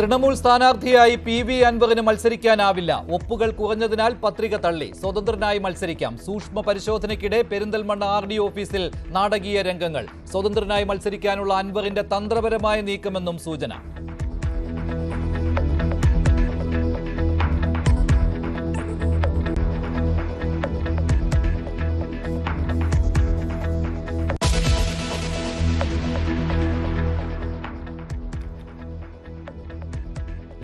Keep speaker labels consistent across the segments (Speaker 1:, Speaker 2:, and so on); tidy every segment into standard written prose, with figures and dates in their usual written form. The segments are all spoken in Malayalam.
Speaker 1: തൃണമൂൽ സ്ഥാനാർത്ഥിയായി PV അൻവറിന് മത്സരിക്കാനാവില്ല. ഒപ്പുകൾ കുറഞ്ഞതിനാൽ പത്രിക തള്ളി. സ്വതന്ത്രനായി മത്സരിക്കാം. സൂക്ഷ്മ പരിശോധനയ്ക്കിടെ പെരിന്തൽമണ്ണ RD ഓഫീസിൽ നാടകീയ രംഗങ്ങൾ. സ്വതന്ത്രനായി മത്സരിക്കാനുള്ള അൻവറിന്റെ തന്ത്രപരമായ നീക്കമെന്നും സൂചന.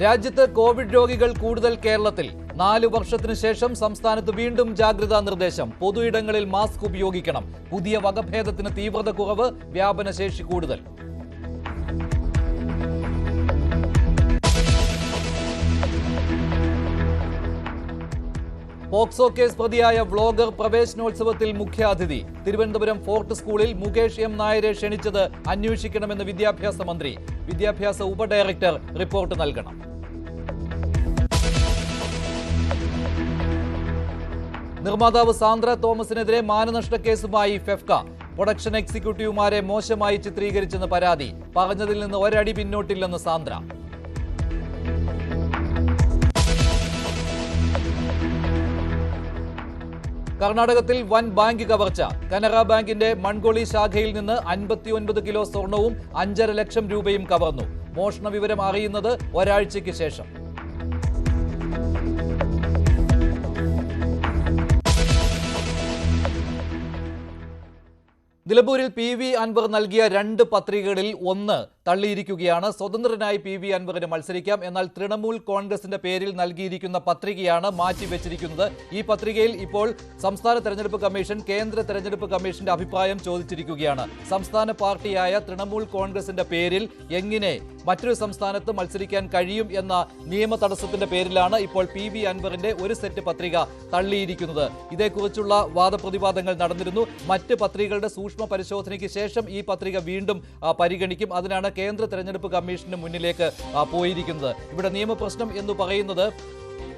Speaker 1: രാജ്യത്ത് കോവിഡ് രോഗികൾ കൂടുതൽ കേരളത്തിൽ. 4 വർഷത്തിനു ശേഷം സംസ്ഥാനത്ത് വീണ്ടും ജാഗ്രതാ നിർദ്ദേശം. പൊതു ഇടങ്ങളിൽ മാസ്ക് ഉപയോഗിക്കണം. പുതിയ വകഭേദത്തിന് തീവ്രത കുറവ്, വ്യാപനശേഷി കൂടുതൽ. പോക്സോ കേസ് പ്രതിയായ വ്ളോഗർ പ്രവേശനോത്സവത്തിൽ മുഖ്യാതിഥി. തിരുവനന്തപുരം ഫോർട്ട് സ്കൂളിൽ മുകേഷ് M. നായരെ ക്ഷണിച്ചത് അന്വേഷിക്കണമെന്ന് വിദ്യാഭ്യാസ മന്ത്രി. വിദ്യാഭ്യാസ ഉപഡയറക്ടർ റിപ്പോർട്ട് നൽകണം. നിർമ്മാതാവ് സാന്ദ്ര തോമസിനെതിരെ മാനനഷ്ട കേസുമായി ഫെഫ്ക. പ്രൊഡക്ഷൻ എക്സിക്യൂട്ടീവുമാരെ മോശമായി ചിത്രീകരിച്ചെന്ന് പരാതി. പറഞ്ഞതിൽ നിന്ന് ഒരടി പിന്നോട്ടില്ലെന്ന് സാന്ദ്ര. കർണാടകത്തിൽ വൻ ബാങ്ക് കവർച്ച. കനറ ബാങ്കിന്റെ മൺഗോളി ശാഖയിൽ നിന്ന് 59 കിലോ സ്വർണവും 5.5 ലക്ഷം രൂപയും കവർന്നു. മോഷണ വിവരം അറിയുന്നത് ഒരാഴ്ചയ്ക്ക് ശേഷം. നിലമ്പൂരിൽ PV അൻവർ നൽകിയ 2 പത്രികകളിൽ 1 തള്ളിയിരിക്കുകയാണ്. സ്വതന്ത്രനായി PV അൻവറിന് മത്സരിക്കാം. എന്നാൽ തൃണമൂൽ കോൺഗ്രസിന്റെ പേരിൽ നൽകിയിരിക്കുന്ന പത്രികയാണ് മാറ്റിവെച്ചിരിക്കുന്നത്. ഈ പത്രികയിൽ ഇപ്പോൾ സംസ്ഥാന തെരഞ്ഞെടുപ്പ് കമ്മീഷൻ കേന്ദ്ര തെരഞ്ഞെടുപ്പ് കമ്മീഷന്റെ അഭിപ്രായം ചോദിച്ചിരിക്കുകയാണ്. സംസ്ഥാന പാർട്ടിയായ തൃണമൂൽ കോൺഗ്രസിന്റെ പേരിൽ എങ്ങനെ മറ്റൊരു സംസ്ഥാനത്ത് മത്സരിക്കാൻ കഴിയും എന്ന നിയമ തടസ്സത്തിന്റെ പേരിലാണ് ഇപ്പോൾ PV അൻവറിന്റെ ഒരു സെറ്റ് പത്രിക തള്ളിയിരിക്കുന്നത്. ഇതേക്കുറിച്ചുള്ള വാദപ്രതിവാദങ്ങൾ നടന്നിരുന്നു. മറ്റ് പത്രികകളുടെ സൂക്ഷ്മ പരിശോധനയ്ക്ക് ശേഷം ഈ പത്രിക വീണ്ടും പരിഗണിക്കും. അതിനാണ് കേന്ദ്ര തെരഞ്ഞെടുപ്പ് കമ്മീഷന് മുന്നിലേക്ക് പോയിരിക്കുന്നത്. ഇവിടെ നിയമപ്രശ്നം എന്ന് പറയുന്നത്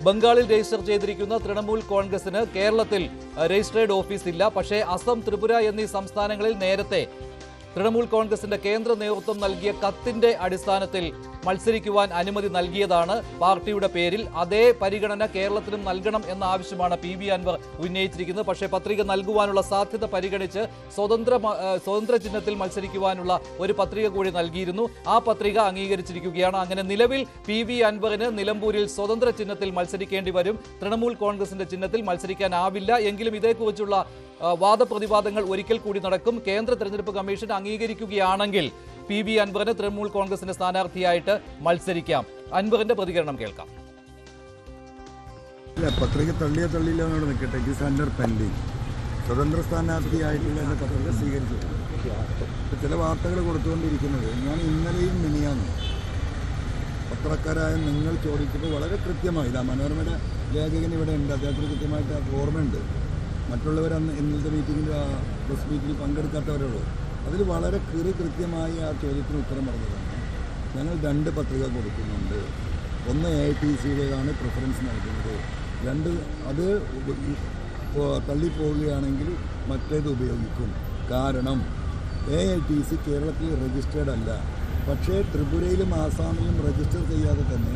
Speaker 1: ബംഗാളിൽ രജിസ്റ്റർ ചെയ്തിരിക്കുന്ന തൃണമൂൽ കോൺഗ്രസിന് കേരളത്തിൽ രജിസ്ട്രേഡ് ഓഫീസ് ഇല്ല. പക്ഷേ അസം, ത്രിപുര എന്നീ സംസ്ഥാനങ്ങളിൽ നേരത്തെ തൃണമൂൽ കോൺഗ്രസിന്റെ കേന്ദ്ര നേതൃത്വം നൽകിയ കത്തിന്റെ അടിസ്ഥാനത്തിൽ മത്സരിക്കുവാൻ അനുമതി നൽകിയതാണ് പാർട്ടിയുടെ പേരിൽ. അതേ പരിഗണന കേരളത്തിലും നൽകണം എന്ന ആവശ്യമാണ് PV അൻവർ ഉന്നയിച്ചിരിക്കുന്നത്. പക്ഷേ പത്രിക നൽകുവാനുള്ള സാധ്യത പരിഗണിച്ച് സ്വതന്ത്ര ചിഹ്നത്തിൽ മത്സരിക്കുവാനുള്ള ഒരു പത്രിക കൂടി നൽകിയിരുന്നു. ആ പത്രിക അംഗീകരിച്ചിരിക്കുകയാണ്. അങ്ങനെ നിലവിൽ PV അൻവറിന് നിലമ്പൂരിൽ സ്വതന്ത്ര ചിഹ്നത്തിൽ മത്സരിക്കേണ്ടി വരും. തൃണമൂൽ കോൺഗ്രസിന്റെ ചിഹ്നത്തിൽ മത്സരിക്കാനാവില്ല. എങ്കിലും ഇതേക്കുറിച്ചുള്ള വാദപ്രതിവാദങ്ങൾ ഒരിക്കൽ കൂടി നടക്കും. കേന്ദ്ര തെരഞ്ഞെടുപ്പ് കമ്മീഷൻ അംഗീകരിക്കുകയാണെങ്കിൽ PV അൻവറിന് തൃണമൂൽ കോൺഗ്രസിന്റെ സ്ഥാനാർത്ഥിയായിട്ട് മത്സരിക്കാം. അൻവറിന്റെ പ്രതികരണം കേൾക്കാം.
Speaker 2: പത്രിക തള്ളിയില്ല എന്നാണ് നിൽക്കട്ടെ. It is under pending. സ്വതന്ത്ര സ്ഥാനാർത്ഥിയായിട്ടുള്ള എൻ്റെ പത്രിക സ്വീകരിച്ചു. ചില വാർത്തകൾ കൊടുത്തുകൊണ്ടിരിക്കുന്നത് ഞാൻ ഇന്നലെയും മിനിയാന്ന് പത്രക്കാരായ നിങ്ങൾ ചോദിച്ചപ്പോൾ വളരെ കൃത്യമായി, ഇതാ മനോരമയുടെ ലേഖകൻ ഇവിടെ ഉണ്ട്, അദ്ദേഹത്തിന് കൃത്യമായിട്ട് ഓർമ്മയുണ്ട്. മറ്റുള്ളവർ അന്ന് ഇന്നലത്തെ മീറ്റിങ്ങിൽ പ്രസ് മീറ്റിൽ പങ്കെടുക്കാത്തവരുള്ളൂ. അതിൽ വളരെ കൃത്യമായി ആ ചോദ്യത്തിന് ഉത്തരം പറഞ്ഞതാണ്. ഞങ്ങൾ 2 പത്രിക കൊടുക്കുന്നുണ്ട്. ഒന്ന് AITCയുടേതാണ് പ്രിഫറൻസ് നൽകുന്നത്. 2 അത് തള്ളിപ്പോവുകയാണെങ്കിൽ മറ്റേത് ഉപയോഗിക്കും. കാരണം AITC കേരളത്തിൽ രജിസ്റ്റേർഡ് അല്ല. പക്ഷേ ത്രിപുരയിലും ആസാമിലും രജിസ്റ്റർ ചെയ്യാതെ തന്നെ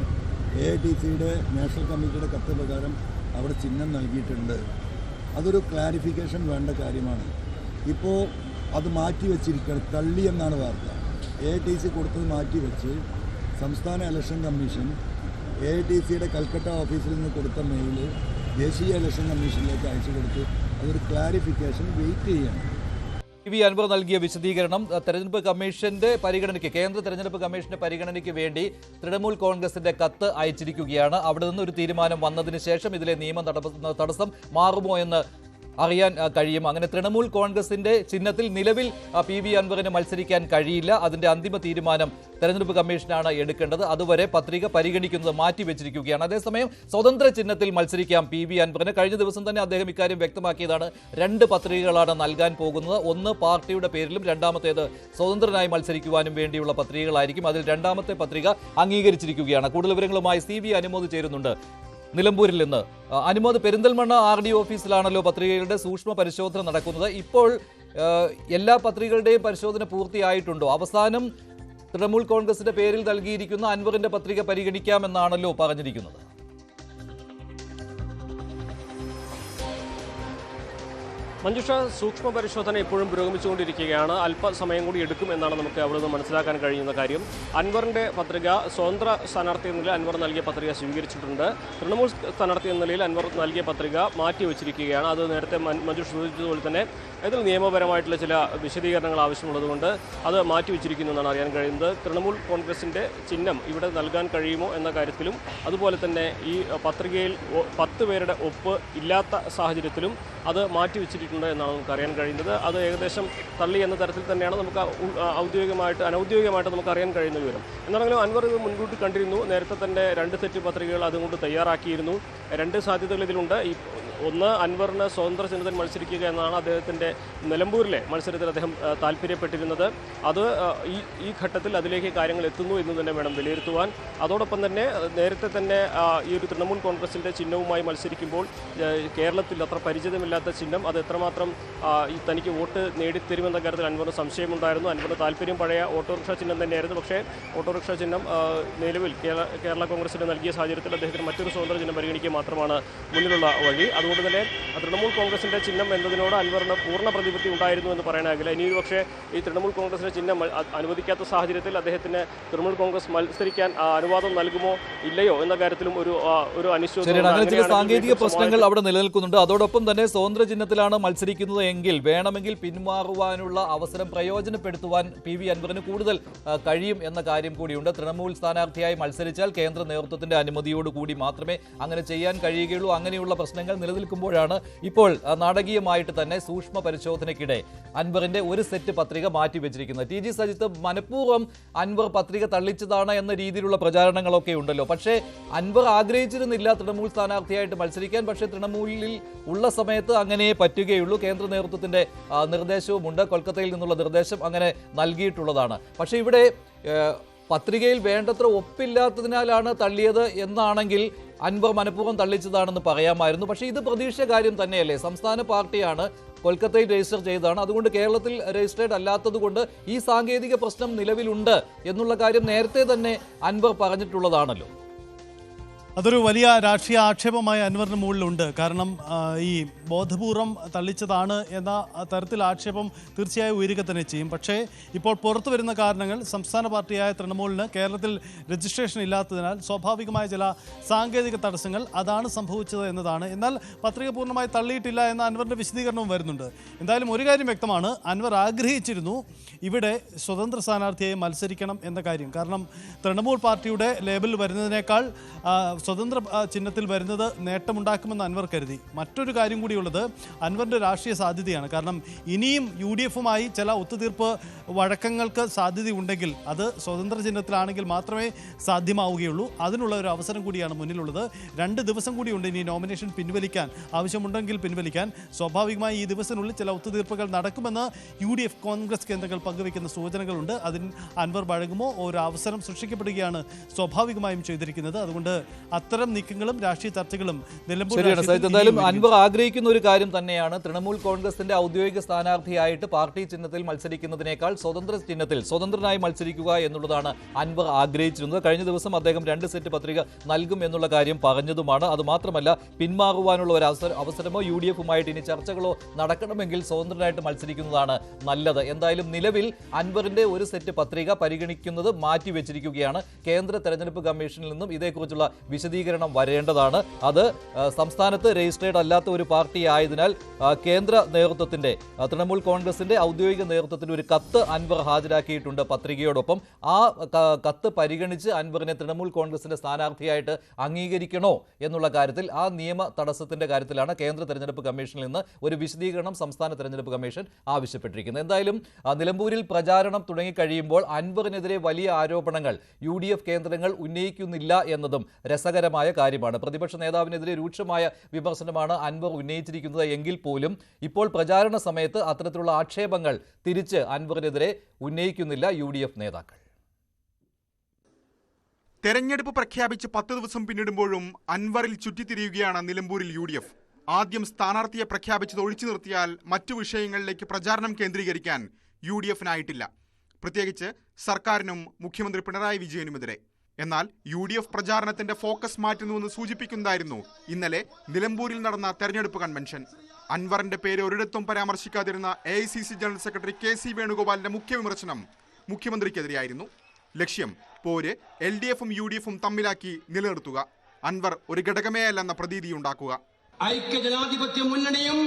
Speaker 2: AITCയുടെ നാഷണൽ കമ്മിറ്റിയുടെ കത്ത് പ്രകാരം അവിടെ ചിഹ്നം നൽകിയിട്ടുണ്ട്. അതൊരു ക്ലാരിഫിക്കേഷൻ വേണ്ട കാര്യമാണ്. ഇപ്പോൾ അത് മാറ്റിവെച്ചിരിക്കുകയാണ്. തള്ളി എന്നാണ് വാർത്ത. AITC കൊടുത്തത് മാറ്റിവെച്ച് സംസ്ഥാന ഇലക്ഷൻ കമ്മീഷൻ AITCയുടെ കൽക്കട്ട ഓഫീസിൽ നിന്ന് കൊടുത്ത മെയിൽ ദേശീയ ഇലക്ഷൻ കമ്മീഷനിലേക്ക് അയച്ചു കൊടുത്ത് അതൊരു ക്ലാരിഫിക്കേഷൻ വെയിറ്റ് ചെയ്യണം.
Speaker 1: PV അൻവർ നൽകിയ വിശദീകരണം തെരഞ്ഞെടുപ്പ് കമ്മീഷന്റെ പരിഗണനയ്ക്ക്, കേന്ദ്ര തെരഞ്ഞെടുപ്പ് കമ്മീഷന്റെ പരിഗണനയ്ക്ക് വേണ്ടി തൃണമൂൽ കോൺഗ്രസിന്റെ കത്ത് അയച്ചിരിക്കുകയാണ്. അവിടെ നിന്ന് ഒരു തീരുമാനം വന്നതിന് ശേഷം ഇതിലെ നിയമ തടസ്സം മാറുമോ എന്ന് അറിയാൻ കഴിയും. അങ്ങനെ തൃണമൂൽ കോൺഗ്രസിന്റെ ചിഹ്നത്തിൽ നിലവിൽ PV അൻവറിന് മത്സരിക്കാൻ കഴിയില്ല. അതിന്റെ അന്തിമ തീരുമാനം തെരഞ്ഞെടുപ്പ് കമ്മീഷനാണ് എടുക്കേണ്ടത്. അതുവരെ പത്രിക പരിഗണിക്കുന്നത് മാറ്റിവെച്ചിരിക്കുകയാണ്. അതേസമയം സ്വതന്ത്ര ചിഹ്നത്തിൽ മത്സരിക്കാം PV അൻവറിന്. കഴിഞ്ഞ ദിവസം തന്നെ അദ്ദേഹം ഇക്കാര്യം വ്യക്തമാക്കിയതാണ്. 2 പത്രികകളാണ് നൽകാൻ പോകുന്നത്. ഒന്ന് പാർട്ടിയുടെ പേരിലും രണ്ടാമത്തേത് സ്വതന്ത്രനായി മത്സരിക്കുവാനും വേണ്ടിയുള്ള പത്രികകളായിരിക്കും. അതിൽ രണ്ടാമത്തെ പത്രിക അംഗീകരിച്ചിരിക്കുകയാണ്. കൂടുതൽ വിവരങ്ങളുമായി CV അനുമോദ് ചേരുന്നുണ്ട് നിലമ്പൂരിൽ നിന്ന്. അനുമോദ്, പെരിന്തൽമണ്ണ RD ഓഫീസിലാണല്ലോ പത്രികകളുടെ സൂക്ഷ്മ പരിശോധന നടക്കുന്നത്. ഇപ്പോൾ എല്ലാ പത്രികകളുടെയും പരിശോധന പൂർത്തിയായിട്ടുണ്ടോ? അവസാനം തൃണമൂൽ കോൺഗ്രസിന്റെ പേരിൽ നൽകിയിരിക്കുന്ന അൻവറിന്റെ പത്രിക പരിഗണിക്കാമെന്നാണല്ലോ പറഞ്ഞിരിക്കുന്നത്.
Speaker 3: മഞ്ജുഷ, സൂക്ഷ്മ പരിശോധന ഇപ്പോഴും പുരോഗമിച്ചുകൊണ്ടിരിക്കുകയാണ്. അല്പസമയം കൂടി എടുക്കും എന്നാണ് നമുക്ക് അവിടെ നിന്ന് മനസ്സിലാക്കാൻ കഴിയുന്ന കാര്യം. അൻവറിന്റെ പത്രിക സ്വതന്ത്ര സ്ഥാനാർത്ഥി എന്ന നിലയിൽ അൻവർ നൽകിയ പത്രിക സ്വീകരിച്ചിട്ടുണ്ട്. തൃണമൂൽ സ്ഥാനാർത്ഥി എന്ന നിലയിൽ അൻവർ നൽകിയ പത്രിക മാറ്റിവെച്ചിരിക്കുകയാണ്. അത് നേരത്തെ മഞ്ജുഷ സൂചിപ്പിച്ചതുപോലെ തന്നെ ഇതിൽ നിയമപരമായിട്ടുള്ള ചില വിശദീകരണങ്ങൾ ആവശ്യമുള്ളതുകൊണ്ട് അത് മാറ്റിവെച്ചിരിക്കുന്നു എന്നാണ് അറിയാൻ കഴിയുന്നത്. തൃണമൂൽ കോൺഗ്രസിന്റെ ചിഹ്നം ഇവിടെ നൽകാൻ കഴിയുമോ എന്ന കാര്യത്തിലും അതുപോലെ തന്നെ ഈ പത്രികയിൽ 10 പേരുടെ ഒപ്പ് ഇല്ലാത്ത സാഹചര്യത്തിലും അത് മാറ്റിവെച്ചിട്ടുണ്ട് എന്നാണ് നമുക്ക് അറിയാൻ കഴിയുന്നത്. അത് ഏകദേശം തള്ളി എന്ന തരത്തിൽ തന്നെയാണ് നമുക്ക് അനൗദ്യോഗികമായിട്ട് നമുക്ക് അറിയാൻ കഴിയുന്ന വിവരം. എന്നാണെങ്കിലും അൻവർ ഇത് മുൻകൂട്ടി കണ്ടിരുന്നു. നേരത്തെ തന്നെ 2 സെറ്റ് പത്രികകൾ അതുകൊണ്ട് തയ്യാറാക്കിയിരുന്നു. 2 സാധ്യതകൾ ഇതിലുണ്ട്. ഒന്ന്, അൻവറിന് സ്വതന്ത്ര ചിഹ്നത്തിൽ മത്സരിക്കുക എന്നതാണ് അദ്ദേഹത്തിൻ്റെ നിലമ്പൂരിലെ മത്സരത്തിൽ അദ്ദേഹം താല്പര്യപ്പെട്ടിരുന്നത്. അത് ഈ ഘട്ടത്തിൽ അതിലേക്ക് കാര്യങ്ങൾ എത്തുന്നു എന്ന് തന്നെ വേണം വിലയിരുത്തുവാൻ. അതോടൊപ്പം തന്നെ നേരത്തെ തന്നെ ഈ ഒരു തൃണമൂൽ കോൺഗ്രസിൻ്റെ ചിഹ്നവുമായി മത്സരിക്കുമ്പോൾ കേരളത്തിൽ അത്ര പരിചിതമില്ലാത്ത ചിഹ്നം അത് എത്രമാത്രം തനിക്ക് വോട്ട് നേടിത്തരുമെന്ന കാര്യത്തിൽ അൻവറിന് സംശയമുണ്ടായിരുന്നു. അൻവറിന് താല്പര്യം പഴയ ഓട്ടോറിക്ഷ ചിഹ്നം തന്നെയായിരുന്നു. പക്ഷേ ഓട്ടോറിക്ഷ ചിഹ്നം നിലവിൽ കേരള കോൺഗ്രസിന് നൽകിയ സാഹചര്യത്തിൽ അദ്ദേഹത്തിന് മറ്റൊരു സ്വതന്ത്ര ചിഹ്നം പരിഗണിക്കുക മാത്രമാണ് മുന്നിലുള്ള വഴി. അതുകൊണ്ട് തന്നെ തൃണമൂൽ കോൺഗ്രസിന്റെ ചിഹ്നം എന്നതിനോട് അൻവറിന് പൂർണ്ണ പ്രതിപത്തി ഉണ്ടായിരുന്നു എന്ന് പറയാനാകില്ല. ഇനിയൊരു പക്ഷേ ഈ തൃണമൂൽ കോൺഗ്രസിന്റെ ചിഹ്നം അനുവദിക്കാത്ത സാഹചര്യത്തിൽ അദ്ദേഹത്തിന് തൃണമൂൽ കോൺഗ്രസ് മത്സരിക്കാൻ അനുവാദം നൽകുമോ ഇല്ലയോ എന്ന കാര്യത്തിലും ഒരു
Speaker 1: അനിശ്ചിത സാങ്കേതിക പ്രശ്നങ്ങൾ അവിടെ നിലനിൽക്കുന്നുണ്ട്. അതോടൊപ്പം തന്നെ സ്വതന്ത്ര ചിഹ്നത്തിലാണ് മത്സരിക്കുന്നത് എങ്കിൽ വേണമെങ്കിൽ പിന്മാറുവാനുള്ള അവസരം പ്രയോജനപ്പെടുത്തുവാൻ PV അൻവറിന് കൂടുതൽ കഴിയും എന്ന കാര്യം കൂടിയുണ്ട്. തൃണമൂൽ സ്ഥാനാർത്ഥിയായി മത്സരിച്ചാൽ കേന്ദ്ര നേതൃത്വത്തിന്റെ അനുമതിയോടുകൂടി മാത്രമേ അങ്ങനെ ചെയ്യാൻ കഴിയുകയുള്ളൂ. അങ്ങനെയുള്ള പ്രശ്നങ്ങൾ നിലനിൽക്കുമ്പോഴാണ് ഇപ്പോൾ നാടകീയമായിട്ട് തന്നെ സൂക്ഷ്മ പരിശോധനയ്ക്കിടെ അൻവറിന്റെ ഒരു സെറ്റ് പത്രിക മാറ്റിവെച്ചിരിക്കുന്നത്. TG സജിത്ത്, മനഃപൂർവ്വം അൻവർ പത്രിക തള്ളിച്ചതാണ് എന്ന രീതിയിലുള്ള പ്രചാരണങ്ങളൊക്കെ ഉണ്ടല്ലോ. പക്ഷേ അൻവർ ആഗ്രഹിച്ചിരുന്നില്ല തൃണമൂൽ സ്ഥാനാർത്ഥിയായിട്ട് മത്സരിക്കാൻ. പക്ഷേ തൃണമൂലിൽ ഉള്ള സമയത്ത് അങ്ങനെ പറ്റുകയുള്ളൂ. കേന്ദ്ര നേതൃത്വത്തിന്റെ നിർദ്ദേശവുമുണ്ട്. കൊൽക്കത്തയിൽ നിന്നുള്ള നിർദ്ദേശം അങ്ങനെ നൽകിയിട്ടുള്ളതാണ്. പക്ഷേ ഇവിടെ പത്രികയിൽ വേണ്ടത്ര ഒപ്പില്ലാത്തതിനാലാണ് തള്ളിയത് എന്നാണെങ്കിൽ അൻവർ മനഃപൂർവ്വം തള്ളിച്ചതാണെന്ന് പറയാമായിരുന്നു. പക്ഷേ ഇത് പ്രതീക്ഷിച്ച കാര്യം തന്നെയല്ലേ? സംസ്ഥാന പാർട്ടിയാണ്, കൊൽക്കത്തയിൽ രജിസ്റ്റർ ചെയ്തതാണ്. അതുകൊണ്ട് കേരളത്തിൽ രജിസ്റ്റേർഡ് അല്ലാത്തതുകൊണ്ട് ഈ സാങ്കേതിക പ്രശ്നം നിലവിലുണ്ട് എന്നുള്ള കാര്യം നേരത്തെ തന്നെ അൻവർ പറഞ്ഞിട്ടുള്ളതാണല്ലോ.
Speaker 4: അതൊരു വലിയ രാഷ്ട്രീയ ആക്ഷേപമായ അൻവറിന് മുകളിലുണ്ട്. കാരണം ഈ ബോധപൂർവം തള്ളിച്ചതാണ് എന്ന തരത്തിൽ ആക്ഷേപം തീർച്ചയായും ഉയരുക തന്നെ ചെയ്യും. പക്ഷേ ഇപ്പോൾ പുറത്തു വരുന്ന കാരണങ്ങൾ സംസ്ഥാന പാർട്ടിയായ തൃണമൂലിന് കേരളത്തിൽ രജിസ്ട്രേഷൻ ഇല്ലാത്തതിനാൽ സ്വാഭാവികമായ ചില സാങ്കേതിക തടസ്സങ്ങൾ അതാണ് സംഭവിച്ചത് എന്നതാണ്. എന്നാൽ പത്രിക പൂർണ്ണമായി തള്ളിയിട്ടില്ല എന്ന അൻവറിൻ്റെ വിശദീകരണവും വരുന്നുണ്ട്. എന്തായാലും ഒരു കാര്യം വ്യക്തമാണ്, അൻവർ ആഗ്രഹിച്ചിരുന്നു ഇവിടെ സ്വതന്ത്ര സ്ഥാനാർത്ഥിയായി മത്സരിക്കണം എന്ന കാര്യം. കാരണം തൃണമൂൽ പാർട്ടിയുടെ ലേബൽ വരുന്നതിനേക്കാൾ സ്വതന്ത്ര ചിഹ്നത്തിൽ വരുന്നത് നേട്ടമുണ്ടാക്കുമെന്ന് അൻവർ കരുതി. മറ്റൊരു കാര്യം കൂടിയുള്ളത് അൻവറിൻ്റെ രാഷ്ട്രീയ സാധ്യതയാണ്. കാരണം ഇനിയും UDF-ഉമായി ചില ഒത്തുതീർപ്പ് വഴക്കങ്ങൾക്ക് സാധ്യതയുണ്ടെങ്കിൽ അത് സ്വതന്ത്ര ചിഹ്നത്തിലാണെങ്കിൽ മാത്രമേ സാധ്യമാവുകയുള്ളൂ. അതിനുള്ള ഒരു അവസരം കൂടിയാണ് മുന്നിലുള്ളത്. 2 ദിവസം കൂടിയുണ്ട് ഇനി നോമിനേഷൻ പിൻവലിക്കാൻ. ആവശ്യമുണ്ടെങ്കിൽ പിൻവലിക്കാൻ. സ്വാഭാവികമായി ഈ ദിവസത്തിനുള്ളിൽ ചില ഒത്തുതീർപ്പുകൾ നടക്കുമെന്ന് UDF കോൺഗ്രസ് കേന്ദ്രങ്ങൾ പങ്കുവയ്ക്കുന്ന സൂചനകളുണ്ട്. അതിന് അൻവർ വഴങ്ങുമോ ഒരു അവസരം സൃഷ്ടിക്കപ്പെടുകയാണ് സ്വാഭാവികമായും ചെയ്തിരിക്കുന്നത്. അതുകൊണ്ട് അത്തരം നീക്കങ്ങളും രാഷ്ട്രീയ ചർച്ചകളും
Speaker 1: എന്തായാലും അൻവർ ആഗ്രഹിക്കുന്ന ഒരു കാര്യം തന്നെയാണ്. തൃണമൂൽ കോൺഗ്രസിന്റെ ഔദ്യോഗിക സ്ഥാനാർത്ഥിയായിട്ട് പാർട്ടി ചിഹ്നത്തിൽ മത്സരിക്കുന്നതിനേക്കാൾ സ്വതന്ത്ര ചിഹ്നത്തിൽ സ്വതന്ത്രനായി മത്സരിക്കുക എന്നുള്ളതാണ് അൻവർ ആഗ്രഹിച്ചിരുന്നത്. കഴിഞ്ഞ ദിവസം അദ്ദേഹം 2 സെറ്റ് പത്രിക നൽകും എന്നുള്ള കാര്യം പറഞ്ഞതുമാണ്. അതുമാത്രമല്ല, പിന്മാറുവാനുള്ള ഒരു അവസരമോ UDF-ഉമായിട്ട് ഇനി ചർച്ചകളോ നടക്കണമെങ്കിൽ സ്വതന്ത്രനായിട്ട് മത്സരിക്കുന്നതാണ് നല്ലത്. എന്തായാലും നിലവിൽ അൻവറിന്റെ ഒരു സെറ്റ് പത്രിക പരിഗണിക്കുന്നത് മാറ്റിവെച്ചിരിക്കുകയാണ്. കേന്ദ്ര തെരഞ്ഞെടുപ്പ് കമ്മീഷനിൽ നിന്നും ഇതേക്കുറിച്ചുള്ള വിശദീകരണം വരേണ്ടതാണ്. അത് സംസ്ഥാനത്ത് രജിസ്ട്രേഡ് അല്ലാത്ത ഒരു പാർട്ടി ആയതിനാൽ കേന്ദ്ര നേതൃത്വത്തിന്റെ തൃണമൂൽ കോൺഗ്രസിന്റെ ഔദ്യോഗിക നേതൃത്വത്തിന്റെ ഒരു കത്ത് അൻവർ ഹാജരാക്കിയിട്ടുണ്ട് പത്രികയോടൊപ്പം. ആ കത്ത് പരിഗണിച്ച് അൻവറിനെ തൃണമൂൽ കോൺഗ്രസിന്റെ സ്ഥാനാർത്ഥിയായിട്ട് അംഗീകരിക്കണോ എന്നുള്ള കാര്യത്തിൽ ആ നിയമ തടസ്സത്തിന്റെ കാര്യത്തിലാണ് കേന്ദ്ര തെരഞ്ഞെടുപ്പ് കമ്മീഷനിൽ നിന്ന് ഒരു വിശദീകരണം സംസ്ഥാന തെരഞ്ഞെടുപ്പ് കമ്മീഷൻ ആവശ്യപ്പെട്ടിരിക്കുന്നത്. എന്തായാലും നിലമ്പൂരിൽ പ്രചാരണം തുടങ്ങിക്കഴിയുമ്പോൾ അൻവറിനെതിരെ വലിയ ആരോപണങ്ങൾ UDF കേന്ദ്രങ്ങൾ ഉന്നയിക്കുന്നില്ല എന്നതും രസകരമായ കാര്യമാണ്. പ്രതിപക്ഷ നേതാവിനെതിരെ രൂക്ഷമായ വിമർശനമാണ് അൻവർ ഉന്നയിച്ചിരിക്കുന്നത് എങ്കിൽ പോലും ഇപ്പോൾ പ്രചാരണ സമയത്ത് അത്തരത്തിലുള്ള ആക്ഷേപങ്ങൾ തിരിച്ച് അൻവറിനെതിരെ ഉന്നയിക്കുന്നില്ല UDF നേതാക്കൾ.
Speaker 5: തെരഞ്ഞെടുപ്പ് പ്രഖ്യാപിച്ച് 10 ദിവസം പിന്നിടുമ്പോഴും അൻവറിൽ ചുറ്റിത്തിരിയുകയാണ് നിലമ്പൂരിൽ UDF. ആദ്യം സ്ഥാനാർത്ഥിയെ പ്രഖ്യാപിച്ചത് ഒഴിച്ചു നിർത്തിയാൽ മറ്റു വിഷയങ്ങളിലേക്ക് പ്രചാരണം കേന്ദ്രീകരിക്കാൻ UDF-നായിട്ടില്ല. പ്രത്യേകിച്ച് സർക്കാരിനും മുഖ്യമന്ത്രി പിണറായി വിജയനുമെതിരെ. എന്നാൽ UDF പ്രചാരണത്തിന്റെ ഫോക്കസ് മാറ്റുന്നുവെന്ന് സൂചിപ്പിക്കുന്നതായിരുന്നു ഇന്നലെ നിലമ്പൂരിൽ നടന്ന തെരഞ്ഞെടുപ്പ് കൺവെൻഷൻ. അൻവറിന്റെ പേര് ഒരിടത്തും പരാമർശിക്കാതിരുന്ന AICC ജനറൽ സെക്രട്ടറി KC വേണുഗോപാലിന്റെ മുഖ്യ വിമർശനം മുഖ്യമന്ത്രിക്കെതിരെയായിരുന്നു. ലക്ഷ്യം പോര് LDFും UDFും തമ്മിലാക്കി നിലനിർത്തുക, അൻവർ ഒരു ഘടകമേ അല്ലെന്ന പ്രതീതി ഉണ്ടാക്കുക.
Speaker 6: ഐക്യജനാധിപത്യ മുന്നണിയും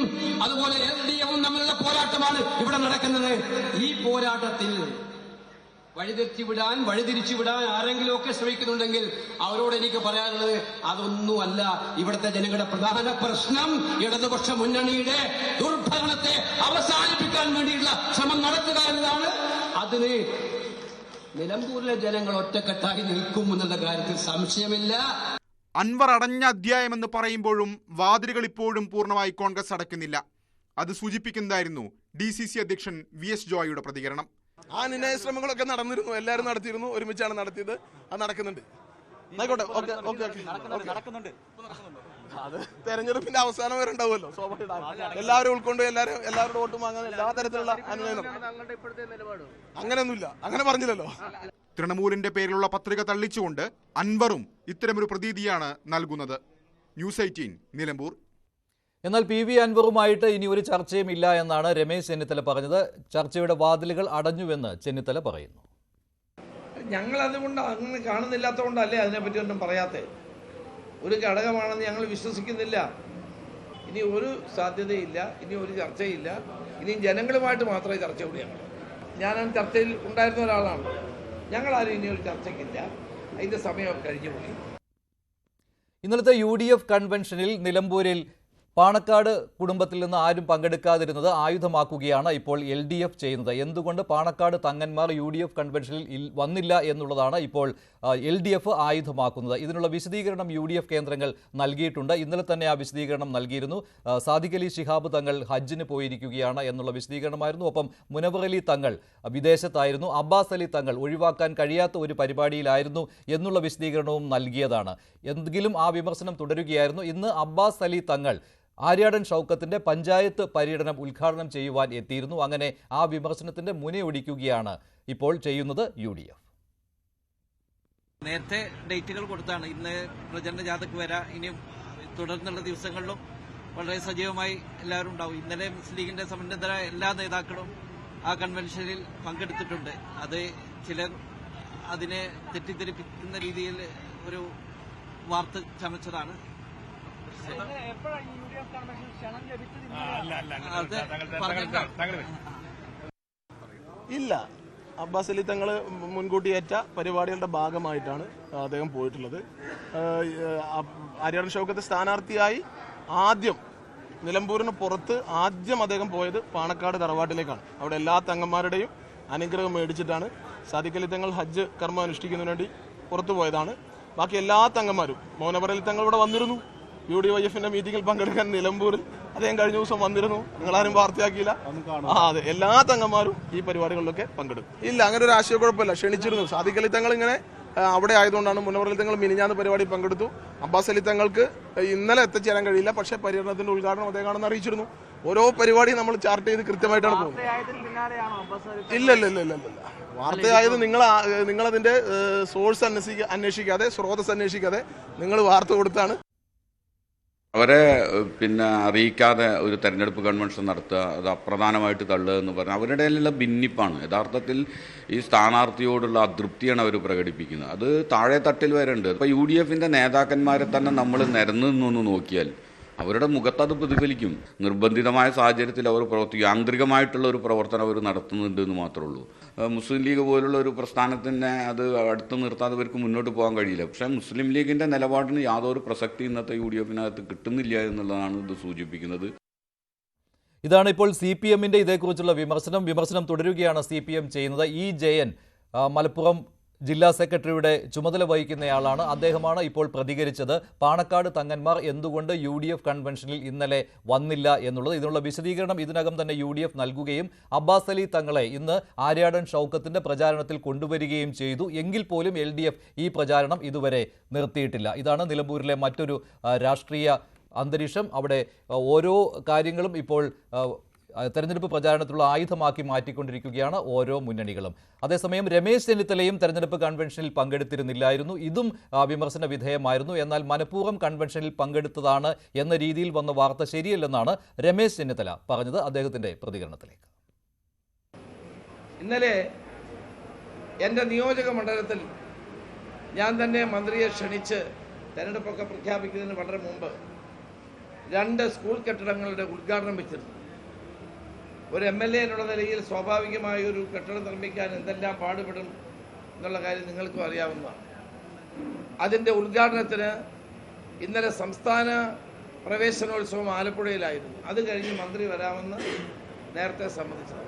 Speaker 6: അതുപോലെ LDFും തമ്മിലുള്ള പോരാട്ടമാണ് ഇവിടെ നടക്കുന്നത്. ഈ പോരാട്ടത്തിൽ വഴിതിരിച്ചുവിടാൻ ആരെങ്കിലുമൊക്കെ ശ്രമിക്കുന്നുണ്ടെങ്കിൽ അവരോട് എനിക്ക് പറയാനുള്ളത് അതൊന്നുമല്ല. ഇവിടുത്തെ ജനങ്ങളുടെ പ്രധാന പ്രശ്നം ഇടതുപക്ഷ മുന്നണിയുടെ ദുർഭരണത്തെ അവസാനിപ്പിക്കാൻ വേണ്ടിയുള്ള ശ്രമം നടത്തുക എന്നതാണ്. അതിന് നിലമ്പൂരിലെ ജനങ്ങൾ ഒറ്റക്കെട്ടായി നിൽക്കും എന്നുള്ള കാര്യത്തിൽ സംശയമില്ല.
Speaker 5: അൻവർ അടഞ്ഞ അധ്യായമെന്ന് പറയുമ്പോഴും വാതിലുകൾ ഇപ്പോഴും പൂർണ്ണമായി കോൺഗ്രസ് അടയ്ക്കുന്നില്ല. അത് സൂചിപ്പിക്കുന്നതായിരുന്നു DCC അധ്യക്ഷൻ VS ജോയിയുടെ പ്രതികരണം.
Speaker 7: ആ നിർണയ ശ്രമങ്ങളൊക്കെ നടന്നിരുന്നു, എല്ലാവരും നടത്തിയിരുന്നു, ഒരുമിച്ചാണ് നടത്തിയത്, അത് നടക്കുന്നുണ്ട്. അത് തെരഞ്ഞെടുപ്പിന്റെ അവസാനം വരെ ഉണ്ടാവുമല്ലോ, സ്വാഭാവികമായിട്ടും എല്ലാവരും ഉൾക്കൊണ്ട് എല്ലാവരുടെ വോട്ടും വാങ്ങാൻ എല്ലാ തരത്തിലുള്ള അനുനയം. അങ്ങനെയൊന്നുമില്ല, അങ്ങനെ പറഞ്ഞില്ലല്ലോ.
Speaker 5: തൃണമൂലിന്റെ പേരിലുള്ള പത്രിക തള്ളിച്ചുകൊണ്ട് അൻവറും ഇത്തരമൊരു പ്രതീതിയാണ് നൽകുന്നത്. ന്യൂസ് 18 നിലമ്പൂർ.
Speaker 1: എന്നാൽ PV അൻവറുമായിട്ട് ഇനി ഒരു ചർച്ചയും ഇല്ല എന്നാണ് രമേശ് ചെന്നിത്തല പറഞ്ഞത്. ചർച്ചയുടെ വാതിലുകൾ അടഞ്ഞുവെന്ന് ചെന്നിത്തല പറയുന്നു.
Speaker 8: ഞങ്ങൾ അതുകൊണ്ട് അങ്ങനെ കാണുന്നില്ലാത്തതുകൊണ്ടല്ലേ അതിനെപ്പറ്റി ഒന്നും പറയാത്തത്. ഒരു ഘടകമാണെന്ന് ഞങ്ങൾ വിശ്വസിക്കുന്നില്ല. ഇനി ഒരു സാധ്യതയില്ല, ഇനി ഒരു ചർച്ചയില്ല. ഇനി ജനങ്ങളുമായിട്ട് മാത്രമേ ചർച്ചയുള്ളൂ. ഞാൻ ചർച്ചയിൽ ഉണ്ടായിരുന്ന ഒരാളാണ്. ഞങ്ങളാരും ഇനി ഒരു ചർച്ചയ്ക്കില്ല, അതിൻ്റെ സമയം കഴിഞ്ഞു പോയി.
Speaker 1: ഇന്നലത്തെ UDF കൺവെൻഷനിൽ നിലമ്പൂരിൽ പാണക്കാട് കുടുംബത്തിൽ നിന്ന് ആരും പങ്കെടുക്കാതിരുന്നത് ആയുധമാക്കുകയാണ് ഇപ്പോൾ LDF ചെയ്യുന്നത്. എന്തുകൊണ്ട് പാണക്കാട് തങ്ങന്മാർ UDF കൺവെൻഷനിൽ വന്നില്ല എന്നുള്ളതാണ് ഇപ്പോൾ LDF ആയുധമാക്കുന്നത്. ഇതിനുള്ള വിശദീകരണം UDF കേന്ദ്രങ്ങൾ നൽകിയിട്ടുണ്ട്. ഇന്നലെ തന്നെ ആ വിശദീകരണം നൽകിയിരുന്നു. സാദിഖ് അലി ശിഹാബ് തങ്ങൾ ഹജ്ജിന് പോയിരിക്കുകയാണ് എന്നുള്ള വിശദീകരണമായിരുന്നു. ഒപ്പം മുനവർ അലി തങ്ങൾ വിദേശത്തായിരുന്നു, അബ്ബാസ് അലി തങ്ങൾ ഒഴിവാക്കാൻ കഴിയാത്ത ഒരു പരിപാടിയിലായിരുന്നു എന്നുള്ള വിശദീകരണവും നൽകിയതാണ്. എങ്കിലും ആ വിമർശനം തുടരുകയായിരുന്നു. ഇന്ന് അബ്ബാസ് അലി തങ്ങൾ ആര്യാടൻ ഷൗക്കത്തിന്റെ പഞ്ചായത്ത് പര്യടനം ഉദ്ഘാടനം ചെയ്യുവാൻ എത്തിയിരുന്നു. അങ്ങനെ ആ വിമർശനത്തിന്റെ മുനയൊടിക്കുകയാണ് ഇപ്പോൾ ചെയ്യുന്നത് UDF.
Speaker 9: നേരത്തെ ഡേറ്റുകൾ കൊടുത്താണ്. ഇന്ന് പ്രചരണ ജാഥയ്ക്ക് വരാം. ഇനിയും തുടർന്നുള്ള ദിവസങ്ങളിലും വളരെ സജീവമായി എല്ലാവരും ഉണ്ടാവും. ഇന്നലെ മുസ്ലിം ലീഗിന്റെ സമ്മന്നതരായ എല്ലാ നേതാക്കളും ആ കൺവെൻഷനിൽ പങ്കെടുത്തിട്ടുണ്ട്. അത് ചിലർ അതിനെ തെറ്റിദ്ധരിപ്പിക്കുന്ന രീതിയിൽ ഒരു വാർത്ത ചമച്ചതാണ്.
Speaker 7: ഇല്ല, അബ്ബാസ് അലി തങ്ങൾ മുൻകൂട്ടി ഏറ്റ പരിപാടികളുടെ ഭാഗമായിട്ടാണ് അദ്ദേഹം പോയിട്ടുള്ളത്. ആര്യാടൻ ഷൗക്കത്ത് സ്ഥാനാർത്ഥിയായി ആദ്യം നിലമ്പൂരിന് പുറത്ത് ആദ്യം അദ്ദേഹം പോയത് പാണക്കാട് തറവാട്ടിലേക്കാണ്. അവിടെ എല്ലാ തങ്ങന്മാരുടെയും അനുഗ്രഹം മേടിച്ചിട്ടാണ്. സാദിഖ് അലി തങ്ങൾ ഹജ്ജ് കർമ്മം അനുഷ്ഠിക്കുന്നതിന് വേണ്ടി പുറത്തു പോയതാണ്. ബാക്കി എല്ലാ തങ്ങന്മാരും, മുനവർ അലി തങ്ങൾ ഇവിടെ വന്നിരുന്നു, UDYFന്റെ മീറ്റിംഗിൽ പങ്കെടുക്കാൻ നിലമ്പൂരിൽ അദ്ദേഹം കഴിഞ്ഞ ദിവസം വന്നിരുന്നു. നിങ്ങളാരും വാർത്തയാക്കിയില്ല. അതെ, എല്ലാ തങ്ങന്മാരും ഈ പരിപാടികളിലൊക്കെ പങ്കെടുക്കും. ഇല്ല, അങ്ങനെ ഒരു ആശയക്കുഴപ്പമില്ല, ക്ഷണിച്ചിരുന്നു. സാദിഖ് അലി തങ്ങൾ ഇങ്ങനെ അവിടെ ആയതുകൊണ്ടാണ്. മുനവർ അലി തങ്ങൾ മിനിഞ്ഞാന്ന് പരിപാടി പങ്കെടുത്തു. അബ്ബാസ് അലി തങ്ങൾക്ക് ഇന്നലെ എത്തിച്ചേരാൻ കഴിയില്ല, പക്ഷേ പര്യടനത്തിന്റെ ഉദ്ഘാടനം അദ്ദേഹമാണെന്ന് അറിയിച്ചിരുന്നു. ഓരോ പരിപാടിയും നമ്മൾ ചാർട്ട് ചെയ്ത് കൃത്യമായിട്ടാണ് പോകുന്നത്. ഇല്ല, വാർത്തയായത് നിങ്ങളതിന്റെ സോഴ്സ് അന്വേഷിക്കാതെ, സ്രോതസ് അന്വേഷിക്കാതെ നിങ്ങൾ വാർത്ത കൊടുത്താണ്.
Speaker 10: അവരെ അറിയിക്കാതെ ഒരു തെരഞ്ഞെടുപ്പ് കൺവെൻഷൻ നടത്തുക, അത് അപ്രധാനമായിട്ട് തള്ളുക എന്ന് പറഞ്ഞാൽ അവരുടെ എല്ലാം ഭിന്നിപ്പാണ്. യഥാർത്ഥത്തിൽ ഈ സ്ഥാനാർത്ഥിയോടുള്ള അതൃപ്തിയാണ് അവർ പ്രകടിപ്പിക്കുന്നത്. അത് താഴെ തട്ടിൽ വരെ ഉണ്ട്. ഇപ്പോൾ UDFന്റെ നേതാക്കന്മാരെ തന്നെ നമ്മൾ നിരന്നു നിന്നൊന്ന് നോക്കിയാൽ അവരുടെ മുഖത്തത് പ്രതിഫലിക്കും. നിർബന്ധിതമായ സാഹചര്യത്തിൽ അവർ പ്രവർത്തിക്കും. യാന്ത്രികമായിട്ടുള്ള ഒരു പ്രവർത്തനം അവർ നടത്തുന്നുണ്ട് എന്ന് മാത്രമേ ഉള്ളൂ. മുസ്ലിം ലീഗ് പോലുള്ള ഒരു പ്രസ്ഥാനത്തിനെ അത് അടുത്ത് നിർത്താതെ അവർക്ക് മുന്നോട്ട് പോകാൻ കഴിയില്ല. പക്ഷേ മുസ്ലിം ലീഗിൻ്റെ നിലപാടിന് യാതൊരു പ്രസക്തി ഇന്നത്തെ UDFനകത്ത് കിട്ടുന്നില്ല എന്നുള്ളതാണ് ഇത് സൂചിപ്പിക്കുന്നത്.
Speaker 1: ഇതാണ് ഇപ്പോൾ CPMന്റെ ഇതേക്കുറിച്ചുള്ള വിമർശനം തുടരുകയാണ് CPM ചെയ്യുന്നത്. E. ജയൻ മലപ്പുറം ജില്ലാ സെക്രട്ടറിയുടെ ചുമതല വഹിക്കുന്നയാളാണ്. അദ്ദേഹമാണ് ഇപ്പോൾ പ്രതികരിച്ചത്. പാണക്കാട് തങ്ങന്മാർ എന്തുകൊണ്ട് UDF കൺവെൻഷനിൽ ഇന്നലെ വന്നില്ല എന്നുള്ളത്. ഇതിനുള്ള വിശദീകരണം ഇതിനകം തന്നെ UDF നൽകുകയും അബ്ബാസ് അലി തങ്ങളെ ഇന്ന് ആര്യാടൻ ഷൗക്കത്തിന്റെ പ്രചാരണത്തിൽ കൊണ്ടുവരികയും ചെയ്തു. എങ്കിൽ പോലും LDF ഈ പ്രചാരണം ഇതുവരെ നിർത്തിയിട്ടില്ല. ഇതാണ് നിലമ്പൂരിലെ മറ്റൊരു രാഷ്ട്രീയ അന്തരീക്ഷം. അവിടെ ഓരോ കാര്യങ്ങളും ഇപ്പോൾ തെരഞ്ഞെടുപ്പ് പ്രചാരണത്തിലുള്ള ആയുധമാക്കി മാറ്റിക്കൊണ്ടിരിക്കുകയാണ് ഓരോ മുന്നണികളും. അതേസമയം രമേശ് ചെന്നിത്തലയും തെരഞ്ഞെടുപ്പ് കൺവെൻഷനിൽ പങ്കെടുത്തിരുന്നില്ലായിരുന്നു. ഇതും വിമർശന വിധേയമായിരുന്നു. എന്നാൽ മനഃപൂർവ്വം കൺവെൻഷനിൽ പങ്കെടുത്തതാണ് എന്ന രീതിയിൽ വന്ന വാർത്ത ശരിയല്ലെന്നാണ് രമേശ് ചെന്നിത്തല പറഞ്ഞത്. അദ്ദേഹത്തിന്റെ പ്രതികരണത്തിലേക്ക്.
Speaker 8: ഇന്നലെ എൻ്റെ നിയോജക മണ്ഡലത്തിൽ ഞാൻ തന്നെ മന്ത്രിയെ ക്ഷണിച്ച് തെരഞ്ഞെടുപ്പൊക്കെ പ്രഖ്യാപിക്കുന്നതിന് വളരെ മുമ്പ് 2 സ്കൂൾ കെട്ടിടങ്ങളുടെ ഉദ്ഘാടനം വെച്ചിരുന്നു. ഒരു MLA എന്നുള്ള നിലയിൽ സ്വാഭാവികമായ ഒരു കെട്ടിടം നിർമ്മിക്കാൻ എന്തെല്ലാം പാടുപെടും എന്നുള്ള കാര്യം നിങ്ങൾക്കും അറിയാവുന്നതാണ്. അതിൻ്റെ ഉദ്ഘാടനത്തിന് ഇന്നലെ സംസ്ഥാന പ്രവേശനോത്സവം ആലപ്പുഴയിലായിരുന്നു. അത് കഴിഞ്ഞ് മന്ത്രി വരാമെന്ന് നേരത്തെ സമ്മതിച്ചത്.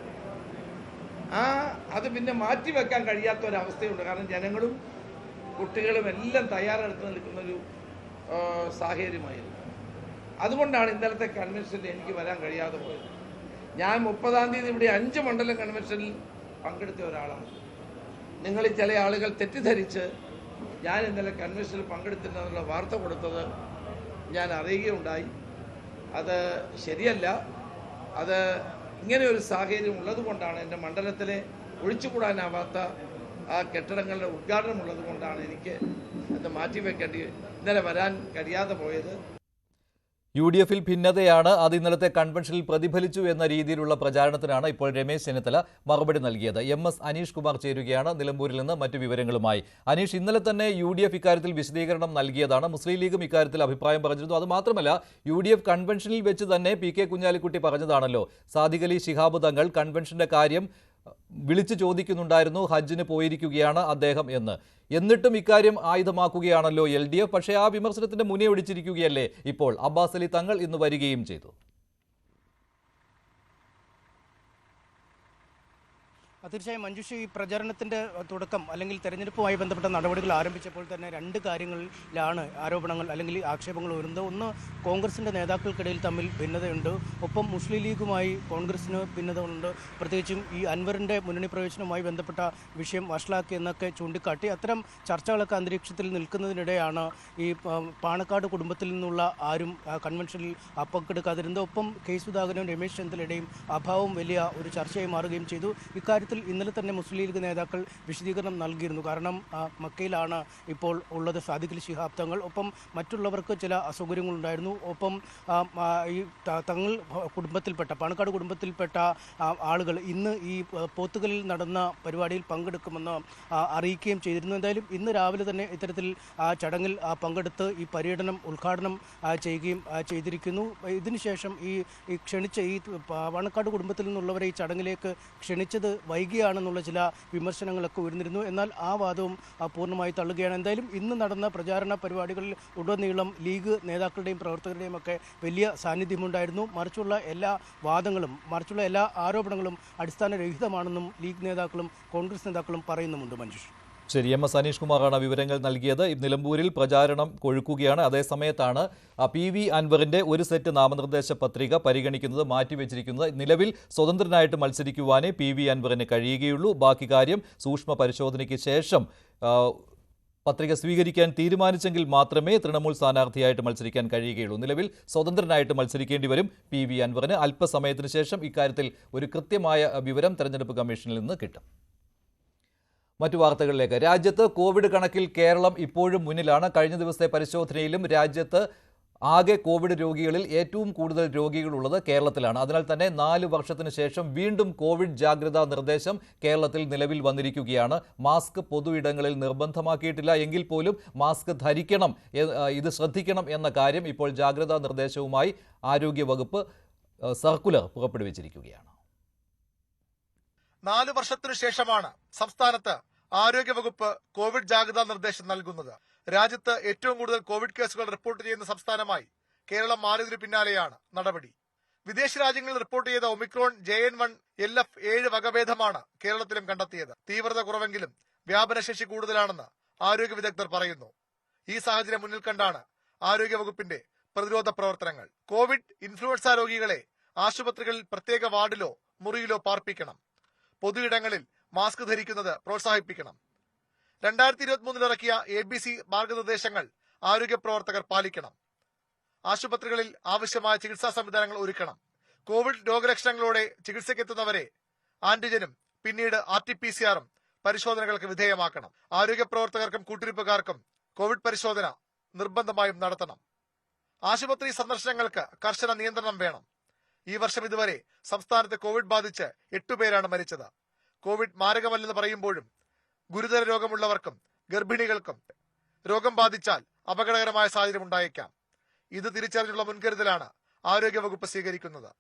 Speaker 8: അത് പിന്നെ മാറ്റിവെക്കാൻ കഴിയാത്ത ഒരവസ്ഥയുണ്ട്. കാരണം ജനങ്ങളും കുട്ടികളും എല്ലാം തയ്യാറെടുത്ത് നിൽക്കുന്നൊരു സാഹചര്യമായിരുന്നു. അതുകൊണ്ടാണ് ഇന്നലത്തെ കൺവെൻഷനിൽ എനിക്ക് വരാൻ കഴിയാതെ പോയത്. ഞാൻ 30-ാം തീയതി ഇവിടെ 5 മണ്ഡലം കൺവെൻഷനിൽ പങ്കെടുത്ത ഒരാളാണ്. നിങ്ങളിൽ ചില ആളുകൾ തെറ്റിദ്ധരിച്ച് ഞാൻ ഇന്നലെ കൺവെൻഷനിൽ പങ്കെടുത്തിട്ടുള്ള വാർത്ത കൊടുത്തത് ഞാൻ അറിയുകയുണ്ടായി. അത് ശരിയല്ല. അത് ഇങ്ങനെ ഒരു സാഹചര്യം ഉള്ളത് കൊണ്ടാണ്, എൻ്റെ മണ്ഡലത്തിലെ ഒഴിച്ചുകൂടാനാവാത്ത ആ കെട്ടിടങ്ങളുടെ ഉദ്ഘാടനം ഉള്ളത് കൊണ്ടാണ് എനിക്ക് അത് മാറ്റിവെക്കേണ്ടി ഇന്നലെ വരാൻ കഴിയാതെ പോയത്.
Speaker 1: UDFിൽ ഭിന്നതയാണ്, അത് ഇന്നലത്തെ കൺവെൻഷനിൽ പ്രതിഫലിച്ചു എന്ന രീതിയിലുള്ള പ്രചാരണത്തിനാണ് ഇപ്പോൾ രമേശ് ചെന്നിത്തല മറുപടി നൽകിയത്. MS അനീഷ് കുമാർ ചേരുകയാണ് നിലമ്പൂരിൽ നിന്ന് മറ്റു വിവരങ്ങളുമായി. അനീഷ്, ഇന്നലെ തന്നെ UDF ഇക്കാര്യത്തിൽ വിശദീകരണം നൽകിയതാണ്. മുസ്ലിം ലീഗും ഇക്കാര്യത്തിൽ അഭിപ്രായം പറഞ്ഞിരുന്നു. അതുമാത്രമല്ല, UDF കൺവെൻഷനിൽ വെച്ച് തന്നെ PK കുഞ്ഞാലിക്കുട്ടി പറഞ്ഞതാണല്ലോ, സാദിഖ് അലി ശിഹാബ് തങ്ങൾ കൺവെൻഷന്റെ കാര്യം വിളിച്ചു ചോദിക്കുന്നുണ്ടായിരുന്നു, ഹജ്ജിന് പോയിരിക്കുകയാണ് അദ്ദേഹം എന്ന്. എന്നിട്ടും ഇക്കാര്യം ആയുധമാക്കുകയാണല്ലോ LDF. പക്ഷേ ആ വിമർശനത്തിന്റെ മുനയൊടിച്ചിരിക്കുകയല്ലേ ഇപ്പോൾ അബ്ബാസ് അലി തങ്ങൾ ഇന്ന് വരികയും ചെയ്തു.
Speaker 11: തീർച്ചയായും മഞ്ജുഷ, ഈ പ്രചാരണത്തിൻ്റെ തുടക്കം അല്ലെങ്കിൽ തെരഞ്ഞെടുപ്പുമായി ബന്ധപ്പെട്ട നടപടികൾ ആരംഭിച്ചപ്പോൾ തന്നെ 2 കാര്യങ്ങളിലാണ് ആരോപണങ്ങൾ അല്ലെങ്കിൽ ആക്ഷേപങ്ങൾ വരുന്നത്. ഒന്ന്, കോൺഗ്രസിൻ്റെ നേതാക്കൾക്കിടയിൽ തമ്മിൽ ഭിന്നതയുണ്ട്. ഒപ്പം മുസ്ലിം ലീഗുമായി കോൺഗ്രസിന് ഭിന്നതകളുണ്ട്. പ്രത്യേകിച്ചും ഈ അൻവറിൻ്റെ മുന്നണി പ്രവേശനവുമായി ബന്ധപ്പെട്ട വിഷയം വഷളാക്കി എന്നൊക്കെ ചൂണ്ടിക്കാട്ടി അത്തരം ചർച്ചകളൊക്കെ അന്തരീക്ഷത്തിൽ നിൽക്കുന്നതിനിടെയാണ് ഈ പാണക്കാട് കുടുംബത്തിൽ നിന്നുള്ള ആരും കൺവെൻഷനിൽ പങ്കെടുക്കാതിരുന്നത്. ഒപ്പം കെ സുധാകരനും രമേശ് ചെന്നിത്തലയുടെയും അഭാവം വലിയ ഒരു ചർച്ചയായി മാറുകയും ചെയ്തു. ഇക്കാര്യത്തിൽ ഇന്നലെ തന്നെ മുസ്ലിം ലീഗ് നേതാക്കൾ വിശദീകരണം നൽകിയിരുന്നു. കാരണം മക്കയിലാണ് ഇപ്പോൾ ഉള്ളത് സാദിഖ് അലി ശിഹാബ് തങ്ങൾ. ഒപ്പം മറ്റുള്ളവർക്ക് ചില അസൗകര്യങ്ങളുണ്ടായിരുന്നു. ഒപ്പം ഈ തങ്ങൾ കുടുംബത്തിൽപ്പെട്ട പാണക്കാട് കുടുംബത്തിൽപ്പെട്ട ആളുകൾ ഇന്ന് ഈ പോത്തുകലിൽ നടന്ന പരിപാടിയിൽ പങ്കെടുക്കുമെന്ന് അറിയിക്കുകയും ചെയ്തിരുന്നു. എന്തായാലും ഇന്ന് രാവിലെ തന്നെ ഇത്തരത്തിൽ ചടങ്ങിൽ പങ്കെടുത്ത് ഈ പര്യടനം ഉദ്ഘാടനം ചെയ്യുകയും ചെയ്തിരിക്കുന്നു. ഇതിനുശേഷം ഈ ക്ഷണിച്ച ഈ പാണക്കാട് കുടുംബത്തിൽ നിന്നുള്ളവരെ ഈ ചടങ്ങിലേക്ക് ക്ഷണിച്ചത് വൈകിയാണെന്നുള്ള ചില വിമർശനങ്ങളൊക്കെ ഉയർന്നിരുന്നു. എന്നാൽ ആ വാദവും പൂർണ്ണമായി തള്ളുകയാണ്. എന്തായാലും ഇന്ന് നടന്ന പ്രചാരണ പരിപാടികളിൽ ഉടനീളം ലീഗ് നേതാക്കളുടെയും പ്രവർത്തകരുടെയും ഒക്കെ വലിയ സാന്നിധ്യമുണ്ടായിരുന്നു. മറിച്ചുള്ള എല്ലാ വാദങ്ങളും, മറിച്ചുള്ള എല്ലാ ആരോപണങ്ങളും അടിസ്ഥാനരഹിതമാണെന്നും ലീഗ് നേതാക്കളും കോൺഗ്രസ് നേതാക്കളും പറയുന്നുമുണ്ട്. മഞ്ജുഷ്.
Speaker 1: ശരി, MS അനീഷ് കുമാറാണ് വിവരങ്ങൾ നൽകിയത്. നിലമ്പൂരിൽ പ്രചാരണം കൊഴുക്കുകയാണ്. അതേസമയത്താണ് PV അൻവറിന്റെ ഒരു സെറ്റ് നാമനിർദ്ദേശ പത്രിക പരിഗണിക്കുന്നത് മാറ്റിവെച്ചിരിക്കുന്നത്. നിലവിൽ സ്വതന്ത്രനായിട്ട് മത്സരിക്കുവാനേ PV അൻവറിന് കഴിയുകയുള്ളൂ. ബാക്കി കാര്യം സൂക്ഷ്മ പരിശോധനയ്ക്ക് ശേഷം പത്രിക സ്വീകരിക്കാൻ തീരുമാനിച്ചെങ്കിൽ മാത്രമേ തൃണമൂൽ സ്ഥാനാർത്ഥിയായിട്ട് മത്സരിക്കാൻ കഴിയുകയുള്ളൂ. നിലവിൽ സ്വതന്ത്രനായിട്ട് മത്സരിക്കേണ്ടി വരും PV അൻവറിന്. അല്പസമയത്തിന് ശേഷം ഇക്കാര്യത്തിൽ ഒരു കൃത്യമായ വിവരം തെരഞ്ഞെടുപ്പ് കമ്മീഷനിൽ നിന്ന് കിട്ടും. മറ്റു വാർത്തകളിലേക്ക്. രാജ്യത്ത് കോവിഡ് കണക്കിൽ കേരളം ഇപ്പോഴും മുന്നിലാണ്. കഴിഞ്ഞ ദിവസത്തെ പരിശോധനയിലും രാജ്യത്ത് ആകെ കോവിഡ് രോഗികളിൽ ഏറ്റവും കൂടുതൽ രോഗികളുള്ളത് കേരളത്തിലാണ്. അതിനാൽ തന്നെ 4 വർഷത്തിന് ശേഷം വീണ്ടും കോവിഡ് ജാഗ്രതാ നിർദ്ദേശം കേരളത്തിൽ നിലവിൽ വന്നിരിക്കുകയാണ്. മാസ്ക് പൊതു ഇടങ്ങളിൽ നിർബന്ധമാക്കിയിട്ടില്ല എങ്കിൽ പോലും മാസ്ക് ധരിക്കണം, ഇത് ശ്രദ്ധിക്കണം എന്ന കാര്യം ഇപ്പോൾ ജാഗ്രതാ നിർദ്ദേശവുമായി ആരോഗ്യവകുപ്പ് സർക്കുലർ പുറപ്പെടുവിച്ചിരിക്കുകയാണ്.
Speaker 12: 4 വർഷത്തിനു ശേഷമാണ് സംസ്ഥാനത്ത് ആരോഗ്യവകുപ്പ് കോവിഡ് ജാഗ്രതാ നിർദ്ദേശം നൽകുന്നത്. രാജ്യത്ത് ഏറ്റവും കൂടുതൽ കോവിഡ് കേസുകൾ റിപ്പോർട്ട് ചെയ്യുന്ന സംസ്ഥാനമായി കേരളം മാറിയതിനു പിന്നാലെയാണ് നടപടി. വിദേശ രാജ്യങ്ങളിൽ റിപ്പോർട്ട് ചെയ്ത ഒമിക്രോൺ JN1 LF7 വകഭേദമാണ് കേരളത്തിലും കണ്ടെത്തിയത്. തീവ്രത കുറവെങ്കിലും വ്യാപനശേഷി കൂടുതലാണെന്ന് ആരോഗ്യ വിദഗ്ധർ പറയുന്നു. ഈ സാഹചര്യം മുന്നിൽ കണ്ടാണ് ആരോഗ്യവകുപ്പിന്റെ പ്രതിരോധ പ്രവർത്തനങ്ങൾ. കോവിഡ് ഇൻഫ്ലുവൻസ രോഗികളെ ആശുപത്രികളിൽ പ്രത്യേക വാർഡിലോ മുറിയിലോ പാർപ്പിക്കണം. പൊതുയിടങ്ങളിൽ മാസ്ക് ധരിക്കുന്നത് പ്രോത്സാഹിപ്പിക്കണം. 2023 ഇറക്കിയ ABC മാർഗനിർദ്ദേശങ്ങൾ ആരോഗ്യ പ്രവർത്തകർ പാലിക്കണം. ആശുപത്രികളിൽ ആവശ്യമായ ചികിത്സാ സംവിധാനങ്ങൾ ഒരുക്കണം. കോവിഡ് രോഗലക്ഷണങ്ങളോടെ ചികിത്സയ്ക്കെത്തുന്നവരെ ആന്റിജനും പിന്നീട് RT-PCR പരിശോധനകൾക്ക് വിധേയമാക്കണം. ആരോഗ്യ പ്രവർത്തകർക്കും കൂട്ടിരിപ്പുകാർക്കും കോവിഡ് പരിശോധന നിർബന്ധമായും നടത്തണം. ആശുപത്രി സന്ദർശനങ്ങൾക്ക് കർശന നിയന്ത്രണം വേണം. ഈ വർഷം ഇതുവരെ സംസ്ഥാനത്ത് കോവിഡ് ബാധിച്ച് 8 പേരാണ് മരിച്ചത്. കോവിഡ് മാരകമല്ലെന്ന് പറയുമ്പോഴും ഗുരുതര രോഗമുള്ളവർക്കും ഗർഭിണികൾക്കും രോഗം ബാധിച്ചാൽ അപകടകരമായ സാഹചര്യം ഉണ്ടായേക്കാം. ഇത് തിരിച്ചറിഞ്ഞുള്ള മുൻകരുതലാണ് ആരോഗ്യവകുപ്പ് സ്വീകരിക്കുന്നത്.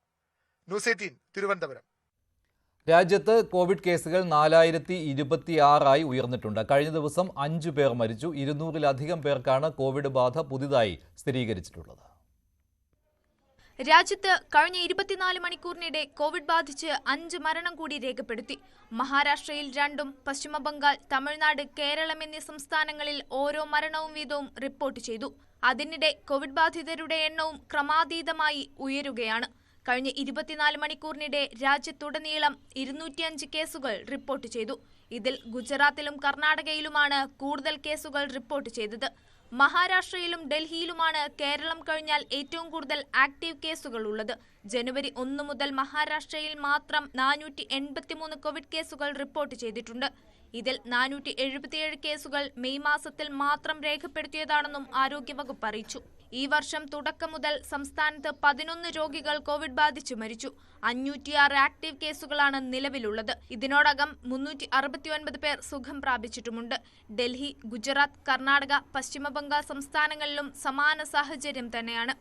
Speaker 12: ന്യൂസ് 18 തിരുവനന്തപുരം.
Speaker 1: രാജ്യത്ത് കോവിഡ് കേസുകൾ 4026 ഉയർന്നിട്ടുണ്ട്. കഴിഞ്ഞ ദിവസം 5 പേർ മരിച്ചു. 200-ലധികം പേർക്കാണ് കോവിഡ് ബാധ പുതിയതായി സ്ഥിരീകരിച്ചിട്ടുള്ളത്.
Speaker 13: രാജ്യത്ത് കഴിഞ്ഞ 24 മണിക്കൂറിനിടെ കോവിഡ് ബാധിച്ച് 5 മരണം കൂടി രേഖപ്പെടുത്തി. മഹാരാഷ്ട്രയിൽ 2ഉം പശ്ചിമബംഗാൾ, തമിഴ്നാട്, കേരളം എന്നീ സംസ്ഥാനങ്ങളിൽ ഓരോ മരണവും വീതവും റിപ്പോർട്ട് ചെയ്തു. അതിനിടെ കോവിഡ് ബാധിതരുടെ എണ്ണവും ക്രമാതീതമായി ഉയരുകയാണ്. കഴിഞ്ഞ 24 മണിക്കൂറിനിടെ രാജ്യത്തുടനീളം 205 കേസുകൾ റിപ്പോർട്ട് ചെയ്തു. ഇതിൽ ഗുജറാത്തിലും കർണാടകയിലുമാണ് കൂടുതൽ കേസുകൾ റിപ്പോർട്ട് ചെയ്തത്. മഹാരാഷ്ട്രയിലും ഡൽഹിയിലുമാണ് കേരളം കഴിഞ്ഞാൽ ഏറ്റവും കൂടുതൽ ആക്റ്റീവ് കേസുകൾ ഉള്ളത്. ജനുവരി 1 മുതൽ മഹാരാഷ്ട്രയിൽ മാത്രം 483 കോവിഡ് കേസുകൾ റിപ്പോർട്ട് ചെയ്തിട്ടുണ്ട്. ഇതിൽ 477 കേസുകൾ മെയ് മാസത്തിൽ മാത്രം രേഖപ്പെടുത്തിയതാണെന്നും ആരോഗ്യവകുപ്പ് അറിയിച്ചു. ഈ വർഷം തുടക്കം മുതൽ സംസ്ഥാനത്ത് 11 രോഗികൾ കോവിഡ് ബാധിച്ചു മരിച്ചു. 506 ആക്റ്റീവ് കേസുകളാണ് നിലവിലുള്ളത്. ഇതിനോടകം 369 പേർ സുഖം പ്രാപിച്ചിട്ടുമുണ്ട്. ഡൽഹി, ഗുജറാത്ത്, കർണാടക, പശ്ചിമബംഗാൾ സംസ്ഥാനങ്ങളിലും സമാന സാഹചര്യം തന്നെയാണ്.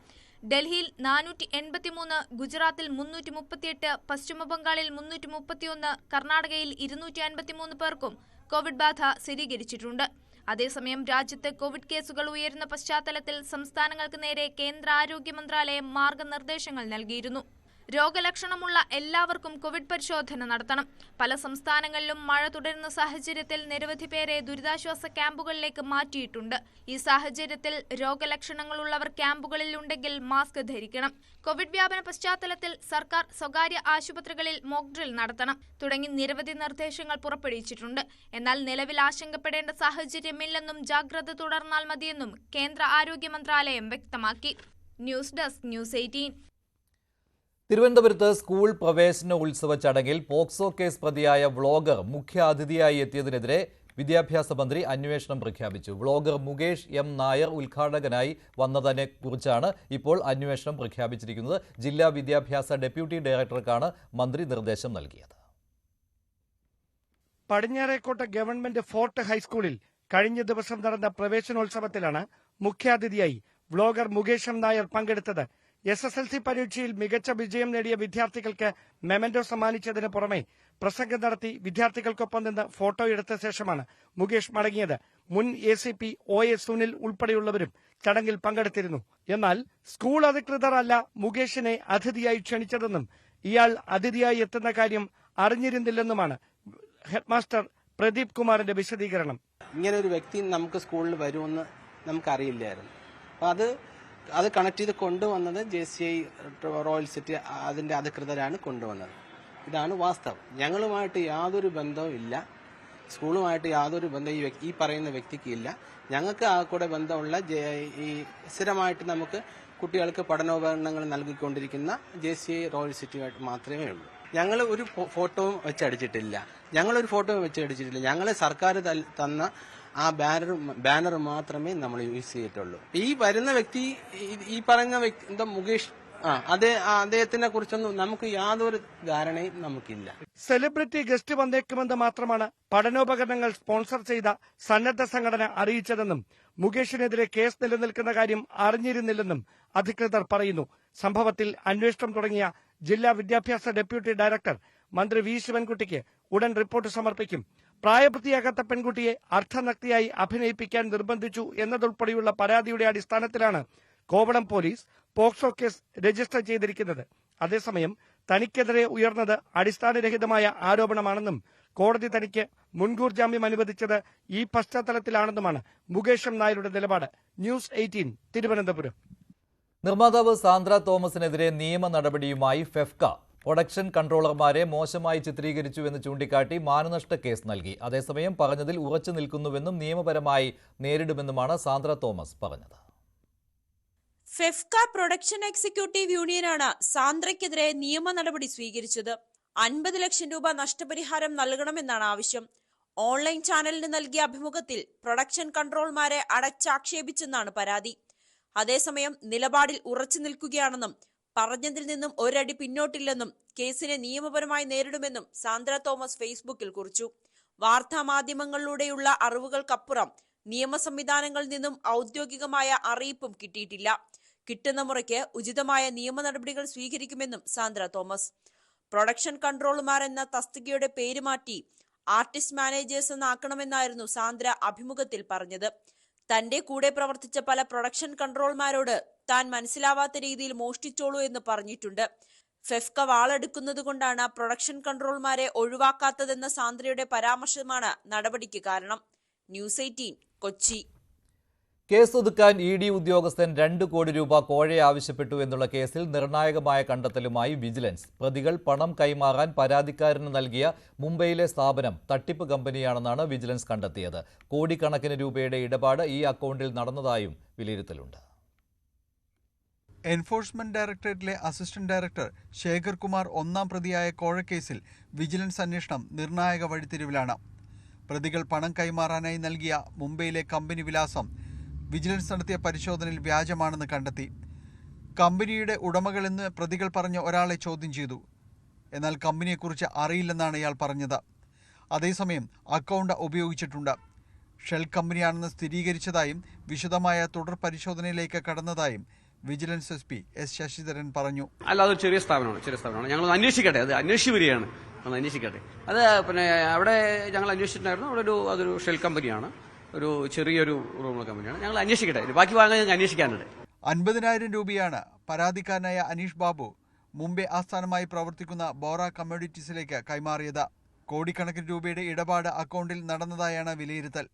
Speaker 13: ഡൽഹിയിൽ 483, ഗുജറാത്തിൽ 338, പശ്ചിമബംഗാളിൽ 331, കർണാടകയിൽ 253 പേർക്കും കോവിഡ് ബാധ സ്ഥിരീകരിച്ചിട്ടുണ്ട്. അതേസമയം രാജ്യത്ത് കോവിഡ് കേസുകൾ ഉയരുന്ന പശ്ചാത്തലത്തിൽ സംസ്ഥാനങ്ങൾക്ക് നേരെ കേന്ദ്ര ആരോഗ്യ മന്ത്രാലയം മാർഗനിർദ്ദേശങ്ങൾ നൽകിയിരുന്നു. രോഗലക്ഷണമുള്ള എല്ലാവർക്കും കോവിഡ് പരിശോധന നടത്തണം. പല സംസ്ഥാനങ്ങളിലും മഴ തുടരുന്ന സാഹചര്യത്തിൽ നിരവധി പേരെ ദുരിതാശ്വാസ ക്യാമ്പുകളിലേക്ക് മാറ്റിയിട്ടുണ്ട്. ഈ സാഹചര്യത്തിൽ രോഗലക്ഷണങ്ങളുള്ളവർ ക്യാമ്പുകളിൽ ഉണ്ടെങ്കിൽ മാസ്ക് ധരിക്കണം. കോവിഡ് വ്യാപന പശ്ചാത്തലത്തിൽ സർക്കാർ സ്വകാര്യ ആശുപത്രികളിൽ മോക്ക് ഡ്രിൽ നടത്തണം തുടങ്ങി നിരവധി നിർദ്ദേശങ്ങൾ പുറപ്പെടുവിച്ചിട്ടുണ്ട്. എന്നാൽ നിലവിൽ ആശങ്കപ്പെടേണ്ട സാഹചര്യമില്ലെന്നും ജാഗ്രത തുടർന്നാൽ മതിയെന്നും കേന്ദ്ര ആരോഗ്യ മന്ത്രാലയം വ്യക്തമാക്കി. News desk, news 18.
Speaker 1: തിരുവനന്തപുരത്ത് സ്കൂൾ പ്രവേശന ഉത്സവ ചടങ്ങിൽ പോക്സോ കേസ് പ്രതിയായ വ്ളോഗർ മുഖ്യാതിഥിയായി എത്തിയതിനെതിരെ വിദ്യാഭ്യാസ മന്ത്രി അന്വേഷണം പ്രഖ്യാപിച്ചു. Vlogger Mukesh M. നായർ ഉദ്ഘാടകനായി വന്നതിനെ കുറിച്ചാണ് ഇപ്പോൾ അന്വേഷണം പ്രഖ്യാപിച്ചിരിക്കുന്നത്. ജില്ലാ വിദ്യാഭ്യാസ ഡെപ്യൂട്ടി ഡയറക്ടർക്കാണ് മന്ത്രി നിർദ്ദേശം നൽകിയത്.
Speaker 11: പടിഞ്ഞാറേക്കോട്ട ഗവൺമെന്റ് ഫോർട്ട് ഹൈസ്കൂളിൽ കഴിഞ്ഞ ദിവസം നടന്ന പ്രവേശനോത്സവത്തിലാണ് മുഖ്യാതിഥിയായി വ്ളോഗർ മുകേഷ് M. നായർ പങ്കെടുത്തത്. SSLC പരീക്ഷയിൽ മികച്ച വിജയം നേടിയ വിദ്യാർത്ഥികൾക്ക് മെമന്റോ സമ്മാനിച്ചതിന് പുറമെ പ്രസംഗം നടത്തി വിദ്യാർത്ഥികൾക്കൊപ്പം നിന്ന് ഫോട്ടോ എടുത്ത ശേഷമാണ് മുകേഷ് മടങ്ങിയത്. മുൻ ACP OA സുനിൽ ഉൾപ്പെടെയുള്ളവരും ചടങ്ങിൽ പങ്കെടുത്തിരുന്നു. എന്നാൽ സ്കൂൾ അധികൃതർ അല്ല മുകേഷിനെ അതിഥിയായി ക്ഷണിച്ചതെന്നും ഇയാൾ അതിഥിയായി എത്തുന്ന കാര്യം അറിഞ്ഞിരുന്നില്ലെന്നുമാണ് ഹെഡ്മാസ്റ്റർ പ്രദീപ് കുമാറിന്റെ വിശദീകരണം.
Speaker 14: ഇങ്ങനെ ഒരു വ്യക്തി നമുക്ക് സ്കൂളിൽ വരുമെന്ന് നമുക്കറിയില്ലായിരുന്നു. അപ്പോൾ അത് കണക്ട് ചെയ്ത് കൊണ്ടുവന്നത് JCI റോയൽ സിറ്റി അതിന്റെ അധികൃതരാണ് കൊണ്ടുവന്നത്. ഇതാണ് വാസ്തവം. ഞങ്ങളുമായിട്ട് യാതൊരു ബന്ധവും ഇല്ല. സ്കൂളുമായിട്ട് യാതൊരു ബന്ധവും ഈ പറയുന്ന വ്യക്തിക്ക് ഇല്ല. ഞങ്ങൾക്ക് ആ കൂടെ ബന്ധമുള്ള ഈ സ്ഥിരമായിട്ട് നമുക്ക് കുട്ടികൾക്ക് പഠനോപകരണങ്ങൾ നൽകിക്കൊണ്ടിരിക്കുന്ന JCI റോയൽ സിറ്റിയുമായിട്ട് മാത്രമേ ഉള്ളൂ. ഞങ്ങൾ ഒരു ഫോട്ടോവും വെച്ചടിച്ചിട്ടില്ല. ഞങ്ങൾ സർക്കാർ തന്ന ആ ബാനർ മാത്രമേ നമ്മൾ യൂസ് ചെയ്തിട്ടുള്ളൂ. ഈ വരുന്ന വ്യക്തി ഈ പറയുന്ന വ്യക്തി മുകേഷ് അദ്ദേഹത്തിനെ കുറിച്ചൊന്നും നമുക്ക് യാതൊരു ധാരണയും നമുക്കില്ല.
Speaker 11: സെലിബ്രിറ്റി ഗസ്റ്റ് വന്നേക്കുമെന്ന് മാത്രമാണ് പഠനോപകരണങ്ങൾ സ്പോൺസർ ചെയ്ത സന്നദ്ധ സംഘടന അറിയിച്ചതെന്നും മുകേഷിനെതിരെ കേസ് നിലനിൽക്കുന്ന കാര്യം അറിഞ്ഞിരുന്നില്ലെന്നും അധികൃതർ പറയുന്നു. സംഭവത്തിൽ അന്വേഷണം തുടങ്ങിയ ജില്ലാ വിദ്യാഭ്യാസ ഡെപ്യൂട്ടി ഡയറക്ടർ മന്ത്രി V. ശിവൻകുട്ടിക്ക് ഉടൻ റിപ്പോർട്ട് സമർപ്പിക്കും. പ്രായപൂർത്തിയാകാത്ത പെൺകുട്ടിയെ അർദ്ധനഗ്നയായി അഭിനയിപ്പിക്കാൻ നിർബന്ധിച്ചു എന്നതുൾപ്പെടെയുള്ള പരാതിയുടെ അടിസ്ഥാനത്തിലാണ് Kovalam police POCSO case register ചെയ്തിരിക്കുന്നത്. അതേസമയം തനിക്കെതിരെ ഉയർന്നത് അടിസ്ഥാനരഹിതമായ ആരോപണമാണെന്നും കോടതി തനിക്ക് മുൻകൂർ ജാമ്യം അനുവദിച്ചത് ഈ പശ്ചാത്തലത്തിലാണെന്നുമാണ് മുകേഷ് M. നായരുടെ നിലപാട്. ന്യൂസ് 18 തിരുവനന്തപുരം.
Speaker 1: നിർമ്മാതാവ് സാന്ദ്ര തോമസിനെതിരെ നിയമ നടപടിയുമായി ഫെഫ്ക പ്രൊഡക്ഷൻ കൺട്രോളർമാരെ മോശമായി ചിത്രീകരിച്ചുവെന്ന് ചൂണ്ടിക്കാട്ടി മാനനഷ്ട കേസ് നൽകി. അതേസമയം പറഞ്ഞതിൽ ഉറച്ചു നിൽക്കുന്നുവെന്നും നിയമപരമായി നേരിടുമെന്നുമാണ് സാന്ദ്ര തോമസ് പറഞ്ഞത്.
Speaker 15: ഫെഫ്ക പ്രൊഡക്ഷൻ എക്സിക്യൂട്ടീവ് യൂണിയനാണ് സാന്ദ്രയ്ക്കെതിരെ നിയമ നടപടി സ്വീകരിച്ചത്. 50 ലക്ഷം രൂപ നഷ്ടപരിഹാരം നൽകണമെന്നാണ് ആവശ്യം. ഓൺലൈൻ ചാനലിന് നൽകിയ അഭിമുഖത്തിൽ പ്രൊഡക്ഷൻ കൺട്രോളർമാരെ അടച്ചാക്ഷേപിച്ചെന്നാണ് പരാതി. അതേസമയം നിലപാടിൽ ഉറച്ചു നിൽക്കുകയാണെന്നും പറഞ്ഞതിൽ നിന്നും ഒരടി പിന്നോട്ടില്ലെന്നും കേസിനെ നിയമപരമായി നേരിടുമെന്നും സാന്ദ്ര തോമസ് ഫേസ്ബുക്കിൽ കുറിച്ചു. വാർത്താ മാധ്യമങ്ങളിലൂടെയുള്ള അറിവുകൾക്കപ്പുറം നിയമ സംവിധാനങ്ങളിൽ നിന്നും ഔദ്യോഗികമായ അറിയിപ്പും കിട്ടിയിട്ടില്ല. കിട്ടുന്ന മുറയ്ക്ക് ഉചിതമായ നിയമ നടപടികൾ സ്വീകരിക്കുമെന്നും സാന്ദ്ര തോമസ്. പ്രൊഡക്ഷൻ കൺട്രോളർമാർ എന്ന തസ്തികയുടെ പേര് മാറ്റി ആർട്ടിസ്റ്റ് മാനേജേഴ്സ് എന്നാക്കണമെന്നായിരുന്നു സാന്ദ്ര അഭിമുഖത്തിൽ പറഞ്ഞത്. തന്റെ കൂടെ പ്രവർത്തിച്ച പല പ്രൊഡക്ഷൻ കൺട്രോളർമാരോട് താൻ മനസ്സിലാവാത്ത രീതിയിൽ മോഷ്ടിച്ചോളൂ എന്ന് പറഞ്ഞിട്ടുണ്ട്. ഫെഫ്ക വാളെടുക്കുന്നത് കൊണ്ടാണ് പ്രൊഡക്ഷൻ കൺട്രോളർമാരെ ഒഴിവാക്കാത്തതെന്ന സാന്ദ്രയുടെ പരാമർശമാണ് നടപടിക്ക് കാരണം. ന്യൂസ് 18 കൊച്ചി.
Speaker 1: കേസൊതുക്കാൻ ED ഉദ്യോഗസ്ഥൻ 2 കോടി രൂപ കോഴയെ ആവശ്യപ്പെട്ടു എന്നുള്ള കേസിൽ നിർണായകമായ കണ്ടെത്തലുമായി വിജിലൻസ്. പ്രതികൾ പണം കൈമാറാൻ പരാതിക്കാരന് നൽകിയ മുംബൈയിലെ സ്ഥാപനം തട്ടിപ്പ് കമ്പനിയാണെന്നാണ് വിജിലൻസ് കണ്ടെത്തിയത്. കോടിക്കണക്കിന് രൂപയുടെ ഇടപാട് ഈ അക്കൗണ്ടിൽ നടന്നതായും വിലയിരുത്തലുണ്ട്.
Speaker 16: എൻഫോഴ്സ്മെന്റ് ഡയറക്ടറേറ്റിലെ അസിസ്റ്റന്റ് ഡയറക്ടർ ശേഖർ കുമാർ 1-ാം പ്രതിയായ കോഴക്കേസിൽ വിജിലൻസ് അന്വേഷണം നിർണായക വഴിത്തിരിവിലാണ്. പ്രതികൾ പണം കൈമാറാനായി നൽകിയ മുംബൈയിലെ കമ്പനി വിലാസം വിജിലൻസ് നടത്തിയ പരിശോധനയിൽ വ്യാജമാണെന്ന് കണ്ടെത്തി. കമ്പനിയുടെ ഉടമകളെന്ന് പ്രതികൾ പറഞ്ഞ ഒരാളെ ചോദ്യം ചെയ്തു. എന്നാൽ കമ്പനിയെക്കുറിച്ച് അറിയില്ലെന്നാണ് ഇയാൾ പറഞ്ഞത്. അതേസമയം അക്കൗണ്ട് ഉപയോഗിച്ചിട്ടുണ്ട്. ഷെൽ കമ്പനിയാണെന്ന് സ്ഥിരീകരിച്ചതായും വിശദമായ തുടർ പരിശോധനയിലേക്ക് കടന്നതായും വിജിലൻസ് SP S ശശിധരൻ പറഞ്ഞു.
Speaker 17: അല്ല, അതൊരു ചെറിയ സ്ഥാപനമാണ്. ഞങ്ങൾ അന്വേഷിക്കട്ടെ, അത് അന്വേഷിച്ച് വരികയാണ്. അന്വേഷിക്കട്ടെ. അത് പിന്നെ അവിടെ ഞങ്ങൾ അന്വേഷിച്ചിട്ടുണ്ടായിരുന്നു. അവിടെ അതൊരു ഷെൽ കമ്പനിയാണ്, ഒരു ചെറിയൊരു റൂം കമ്പനിയാണ്. ഞങ്ങൾ അന്വേഷിക്കട്ടെ, ബാക്കി വാങ്ങാൻ അന്വേഷിക്കാനുണ്ട്.
Speaker 16: 50,000 രൂപയാണ് പരാതിക്കാരനായ അനീഷ് ബാബു മുംബൈ ആസ്ഥാനമായി പ്രവർത്തിക്കുന്ന ബോറ കമ്മോഡിറ്റീസിലേക്ക് കൈമാറിയത്. കോടിക്കണക്കിന് രൂപയുടെ ഇടപാട് അക്കൗണ്ടിൽ നടന്നതായാണ് വിലയിരുത്തൽ.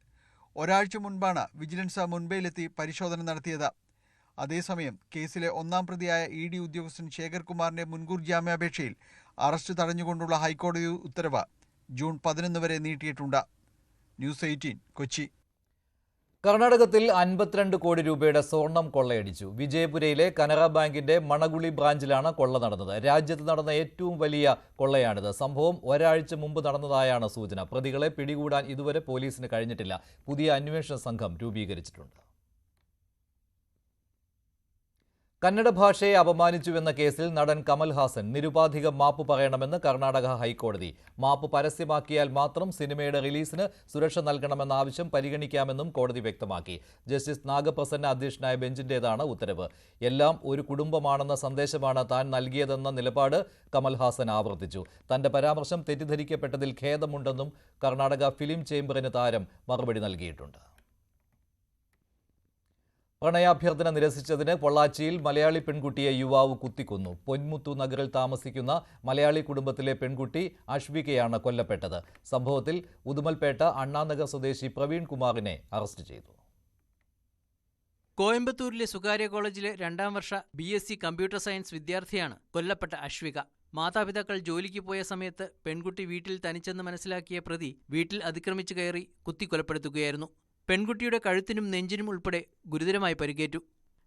Speaker 16: ഒരാഴ്ച മുൻപാണ് വിജിലൻസ് മുംബൈയിലെത്തി പരിശോധന നടത്തിയത്. അതേസമയം കേസിലെ 1-ാം പ്രതിയായ ED ഉദ്യോഗസ്ഥൻ ശേഖർ കുമാറിന്റെ മുൻകൂർ ജാമ്യാപേക്ഷയിൽ അറസ്റ്റ് തടഞ്ഞുകൊണ്ടുള്ള ഹൈക്കോടതി ഉത്തരവ് ജൂൺ 11 വരെ നീട്ടിയിട്ടുണ്ട്. ന്യൂസ് 18 കൊച്ചി.
Speaker 1: കർണാടകത്തിൽ 52 കോടി രൂപയുടെ സ്വർണം കൊള്ളയടിച്ചു. വിജയപുരയിലെ കനറ ബാങ്കിന്റെ മണഗുളി ബ്രാഞ്ചിലാണ് കൊള്ള നടന്നത്. രാജ്യത്ത് നടന്ന ഏറ്റവും വലിയ കൊള്ളയാണിത്. സംഭവം ഒരാഴ്ച മുമ്പ് നടന്നതായാണ് സൂചന. പ്രതികളെ പിടികൂടാൻ ഇതുവരെ പോലീസിന് കഴിഞ്ഞിട്ടില്ല. പുതിയ അന്വേഷണ സംഘം രൂപീകരിച്ചിട്ടുണ്ട്. കന്നഡ ഭാഷയെ അപമാനിച്ചുവെന്ന കേസിൽ നടൻ കമൽ ഹാസൻ നിരുപാധികം മാപ്പ് പറയണമെന്ന് കർണാടക ഹൈക്കോടതി. മാപ്പ് പരസ്യമാക്കിയാൽ മാത്രം സിനിമയുടെ റിലീസിന് സുരക്ഷ നൽകണമെന്ന ആവശ്യം പരിഗണിക്കാമെന്നും കോടതി വ്യക്തമാക്കി. ജസ്റ്റിസ് നാഗപ്രസന്ന അധ്യക്ഷനായ ബെഞ്ചിന്റേതാണ് ഉത്തരവ്. എല്ലാം ഒരു കുടുംബമാണെന്ന സന്ദേശമാണ് താൻ നൽകിയതെന്ന നിലപാട് കമൽ ഹാസൻ ആവർത്തിച്ചു. തന്റെ പരാമർശം തെറ്റിദ്ധരിക്കപ്പെട്ടതിൽ ഖേദമുണ്ടെന്നും കർണാടക ഫിലിം ചേംബറിന് താരം മറുപടി നൽകിയിട്ടുണ്ട്. പ്രണയാഭ്യർത്ഥന നിരസിച്ചതിന് പൊള്ളാച്ചിയിൽ മലയാളി പെൺകുട്ടിയെ യുവാവ് കുത്തിക്കൊന്നു. പൊന്മുത്തു നഗറിൽ താമസിക്കുന്ന മലയാളി കുടുംബത്തിലെ പെൺകുട്ടി അശ്വികയാണ് കൊല്ലപ്പെട്ടത്. സംഭവത്തിൽ ഉദുമൽപേട്ട അണ്ണാനഗർ സ്വദേശി പ്രവീൺ കുമാറിനെ അറസ്റ്റ് ചെയ്തു.
Speaker 18: കോയമ്പത്തൂരിലെ സ്വകാര്യ കോളേജിലെ 2-ാം വർഷ BSc കമ്പ്യൂട്ടർ സയൻസ് വിദ്യാർത്ഥിയാണ് കൊല്ലപ്പെട്ട അശ്വിക. മാതാപിതാക്കൾ ജോലിക്ക് പോയ സമയത്ത് പെൺകുട്ടി വീട്ടിൽ തനിച്ചെന്ന് മനസ്സിലാക്കിയ പ്രതി വീട്ടിൽ അതിക്രമിച്ചു കയറി കുത്തിക്കൊലപ്പെടുത്തുകയായിരുന്നു. പെൺകുട്ടിയുടെ കഴുത്തിനും നെഞ്ചിനും ഉൾപ്പെടെ ഗുരുതരമായി പരിക്കേറ്റു.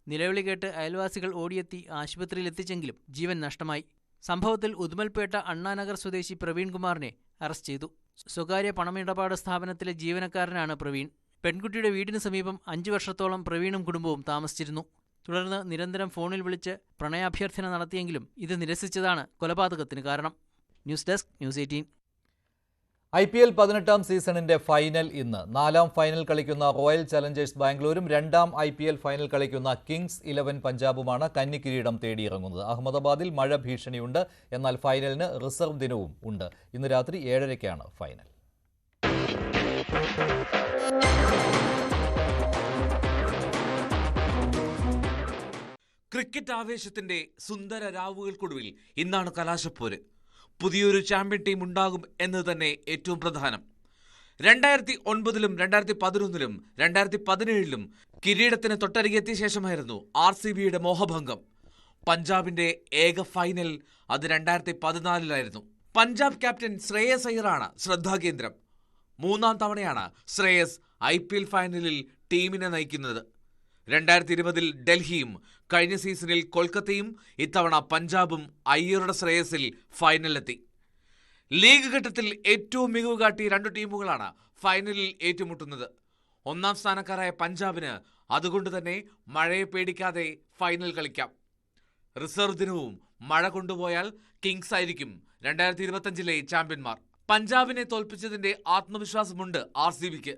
Speaker 18: നിലവിളി കേട്ട് അയൽവാസികൾ ഓടിയെത്തി ആശുപത്രിയിലെത്തിച്ചെങ്കിലും ജീവൻ നഷ്ടമായി. സംഭവത്തിൽ ഉദുമൽപേട്ട അണ്ണാനഗർ സ്വദേശി പ്രവീൺ കുമാറിനെ അറസ്റ്റ് ചെയ്തു. സ്വകാര്യ പണമിടപാട് സ്ഥാപനത്തിലെ ജീവനക്കാരനാണ് പ്രവീൺ. പെൺകുട്ടിയുടെ വീടിന് സമീപം 5 വർഷത്തോളം പ്രവീണും കുടുംബവും താമസിച്ചിരുന്നു. തുടർന്ന് നിരന്തരം ഫോണിൽ വിളിച്ച് പ്രണയാഭ്യർത്ഥന നടത്തിയെങ്കിലും ഇത് നിരസിച്ചതാണ് കൊലപാതകത്തിന് കാരണം. News desk news 18.
Speaker 1: IPL 18-ാം സീസണിന്റെ ഫൈനൽ ഇന്ന്. 4-ാം ഫൈനൽ കളിക്കുന്ന റോയൽ ചലഞ്ചേഴ്സ് ബാംഗ്ലൂരും 2-ാം IPL ഫൈനൽ കളിക്കുന്ന കിങ്സ് 11 പഞ്ചാബുമാണ് കന്നി കിരീടം തേടിയിറങ്ങുന്നത്. അഹമ്മദാബാദിൽ മഴ ഭീഷണിയുണ്ട്. എന്നാൽ ഫൈനലിന് റിസർവ് ദിനവും ഉണ്ട്. ഇന്ന് രാത്രി 7:30-ക്കാണ് ഫൈനൽ.
Speaker 19: ക്രിക്കറ്റ് ആവേശത്തിന്റെ സുന്ദര രാവുകൾക്കൊടുവിൽ ഇന്നാണ് കലാശപ്പോര്. പുതിയൊരു ചാമ്പ്യൻ ടീം ഉണ്ടാകും എന്നത് തന്നെ ഏറ്റവും പ്രധാനം. 2009-ലും 2011-ലും 2017-ലും കിരീടത്തിന് തൊട്ടരികെത്തിയ ശേഷമായിരുന്നു RCBയുടെ മോഹഭംഗം. പഞ്ചാബിന്റെ ഏക ഫൈനൽ അത് 2014-ലായിരുന്നു. പഞ്ചാബ് ക്യാപ്റ്റൻ ശ്രേയസ് അയ്യറാണ് ശ്രദ്ധാകേന്ദ്രം. 3-ാം തവണയാണ് ശ്രേയസ് IPL ഫൈനലിൽ ടീമിനെ നയിക്കുന്നത്. 2020 ഡൽഹിയും കഴിഞ്ഞ സീസണിൽ കൊൽക്കത്തയും ഇത്തവണ പഞ്ചാബും അയ്യരുടെ ശ്രേയസിൽ ഫൈനലിലെത്തി. ലീഗ് ഘട്ടത്തിൽ ഏറ്റവും മികവ് കാട്ടിയ 2 ടീമുകളാണ് ഫൈനലിൽ ഏറ്റുമുട്ടുന്നത്. 1ാം സ്ഥാനക്കാരായ പഞ്ചാബിന് അതുകൊണ്ട് തന്നെ മഴയെ പേടിക്കാതെ ഫൈനൽ കളിക്കാം. റിസർവ് ദിനവും മഴ കൊണ്ടുപോയാൽ കിങ്സ് ആയിരിക്കും 2025 ചാമ്പ്യന്മാർ. പഞ്ചാബിനെ തോൽപ്പിച്ചതിന്റെ ആത്മവിശ്വാസമുണ്ട് RCBക്ക്.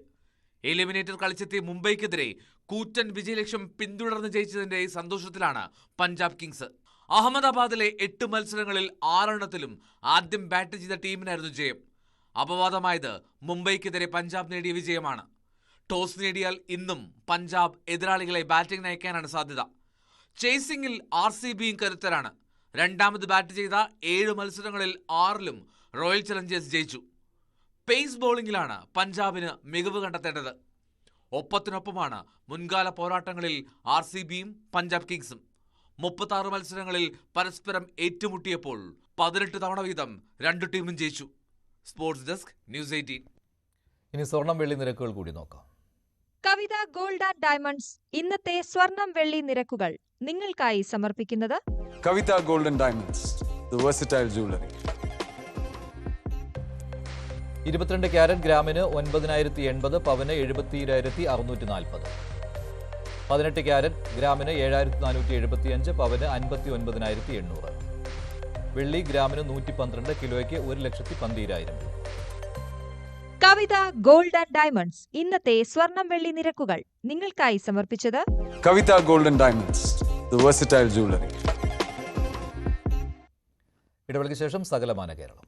Speaker 19: എലിമിനേറ്റർ കളിച്ചെത്തിയ മുംബൈക്കെതിരെ കൂറ്റൻ വിജയലക്ഷ്യം പിന്തുടർന്ന് ജയിച്ചതിന്റെ സന്തോഷത്തിലാണ് പഞ്ചാബ് കിങ്സ്. അഹമ്മദാബാദിലെ 8 മത്സരങ്ങളിൽ 6 ആദ്യം ബാറ്റ് ചെയ്ത ടീമിനായിരുന്നു ജയം. അപവാദമായത് മുംബൈക്കെതിരെ പഞ്ചാബ് നേടിയ വിജയമാണ്. ടോസ് നേടിയാൽ ഇന്നും പഞ്ചാബ് എതിരാളികളെ ബാറ്റിംഗ് അയക്കാനാണ് സാധ്യത. ചേസിംഗിൽ RCBയും കരുത്തരാണ്. രണ്ടാമത് ബാറ്റ് ചെയ്ത 7 മത്സരങ്ങളിൽ 6 റോയൽ ചലഞ്ചേഴ്സ് ജയിച്ചു. പേസ് ബോളിംഗിലാണ് പഞ്ചാബിന് മികവ് കണ്ടെത്തേണ്ടത്. ഒപ്പത്തിനൊപ്പമാണ് മുൻകാല പോരാട്ടങ്ങളിൽ RCBയും പഞ്ചാബ് കിങ്സും. 36 മത്സരങ്ങളിൽ പരസ്പരം ഏറ്റുമുട്ടിയപ്പോൾ 18 തവണ വീതം 2 ടീമും ജയിച്ചു. Sports desk, news 18.
Speaker 1: ഇനി സ്വർണം വെള്ളി നിരക്കുകൾ കൂടി നോക്കാം.
Speaker 20: കവിത ഗോൾഡ് ആൻഡ് ഡയമണ്ട്സ് ഇന്നത്തെ സ്വർണം വെള്ളി നിരക്കുകൾ നിങ്ങൾക്കായി സമർപ്പിക്കുന്നത്
Speaker 21: Kavitha gold and diamonds, the versatile jewellery.
Speaker 1: 22 carat ഗ്രാമിന് 9,080, പവന് 72,640. 18 ക്യാരറ്റ് ഗ്രാമിന് 7,475, പവന് 59,800. വെള്ളി ഗ്രാമിന് 112, കിലോയ്ക്ക് 1,12,000 രൂപ.
Speaker 20: കവിത ഗോൾഡ് ആൻഡ് ഡയമണ്ട്സ് ഇന്നത്തെ സ്വർണം വെള്ളി നിരക്കുകൾ നിങ്ങൾക്കായി സമർപ്പിച്ചത്
Speaker 21: Kavitha gold and diamonds, the versatile jewellery.
Speaker 1: ഇടവേളയ്ക്ക് ശേഷം സകലമാന കേരളം.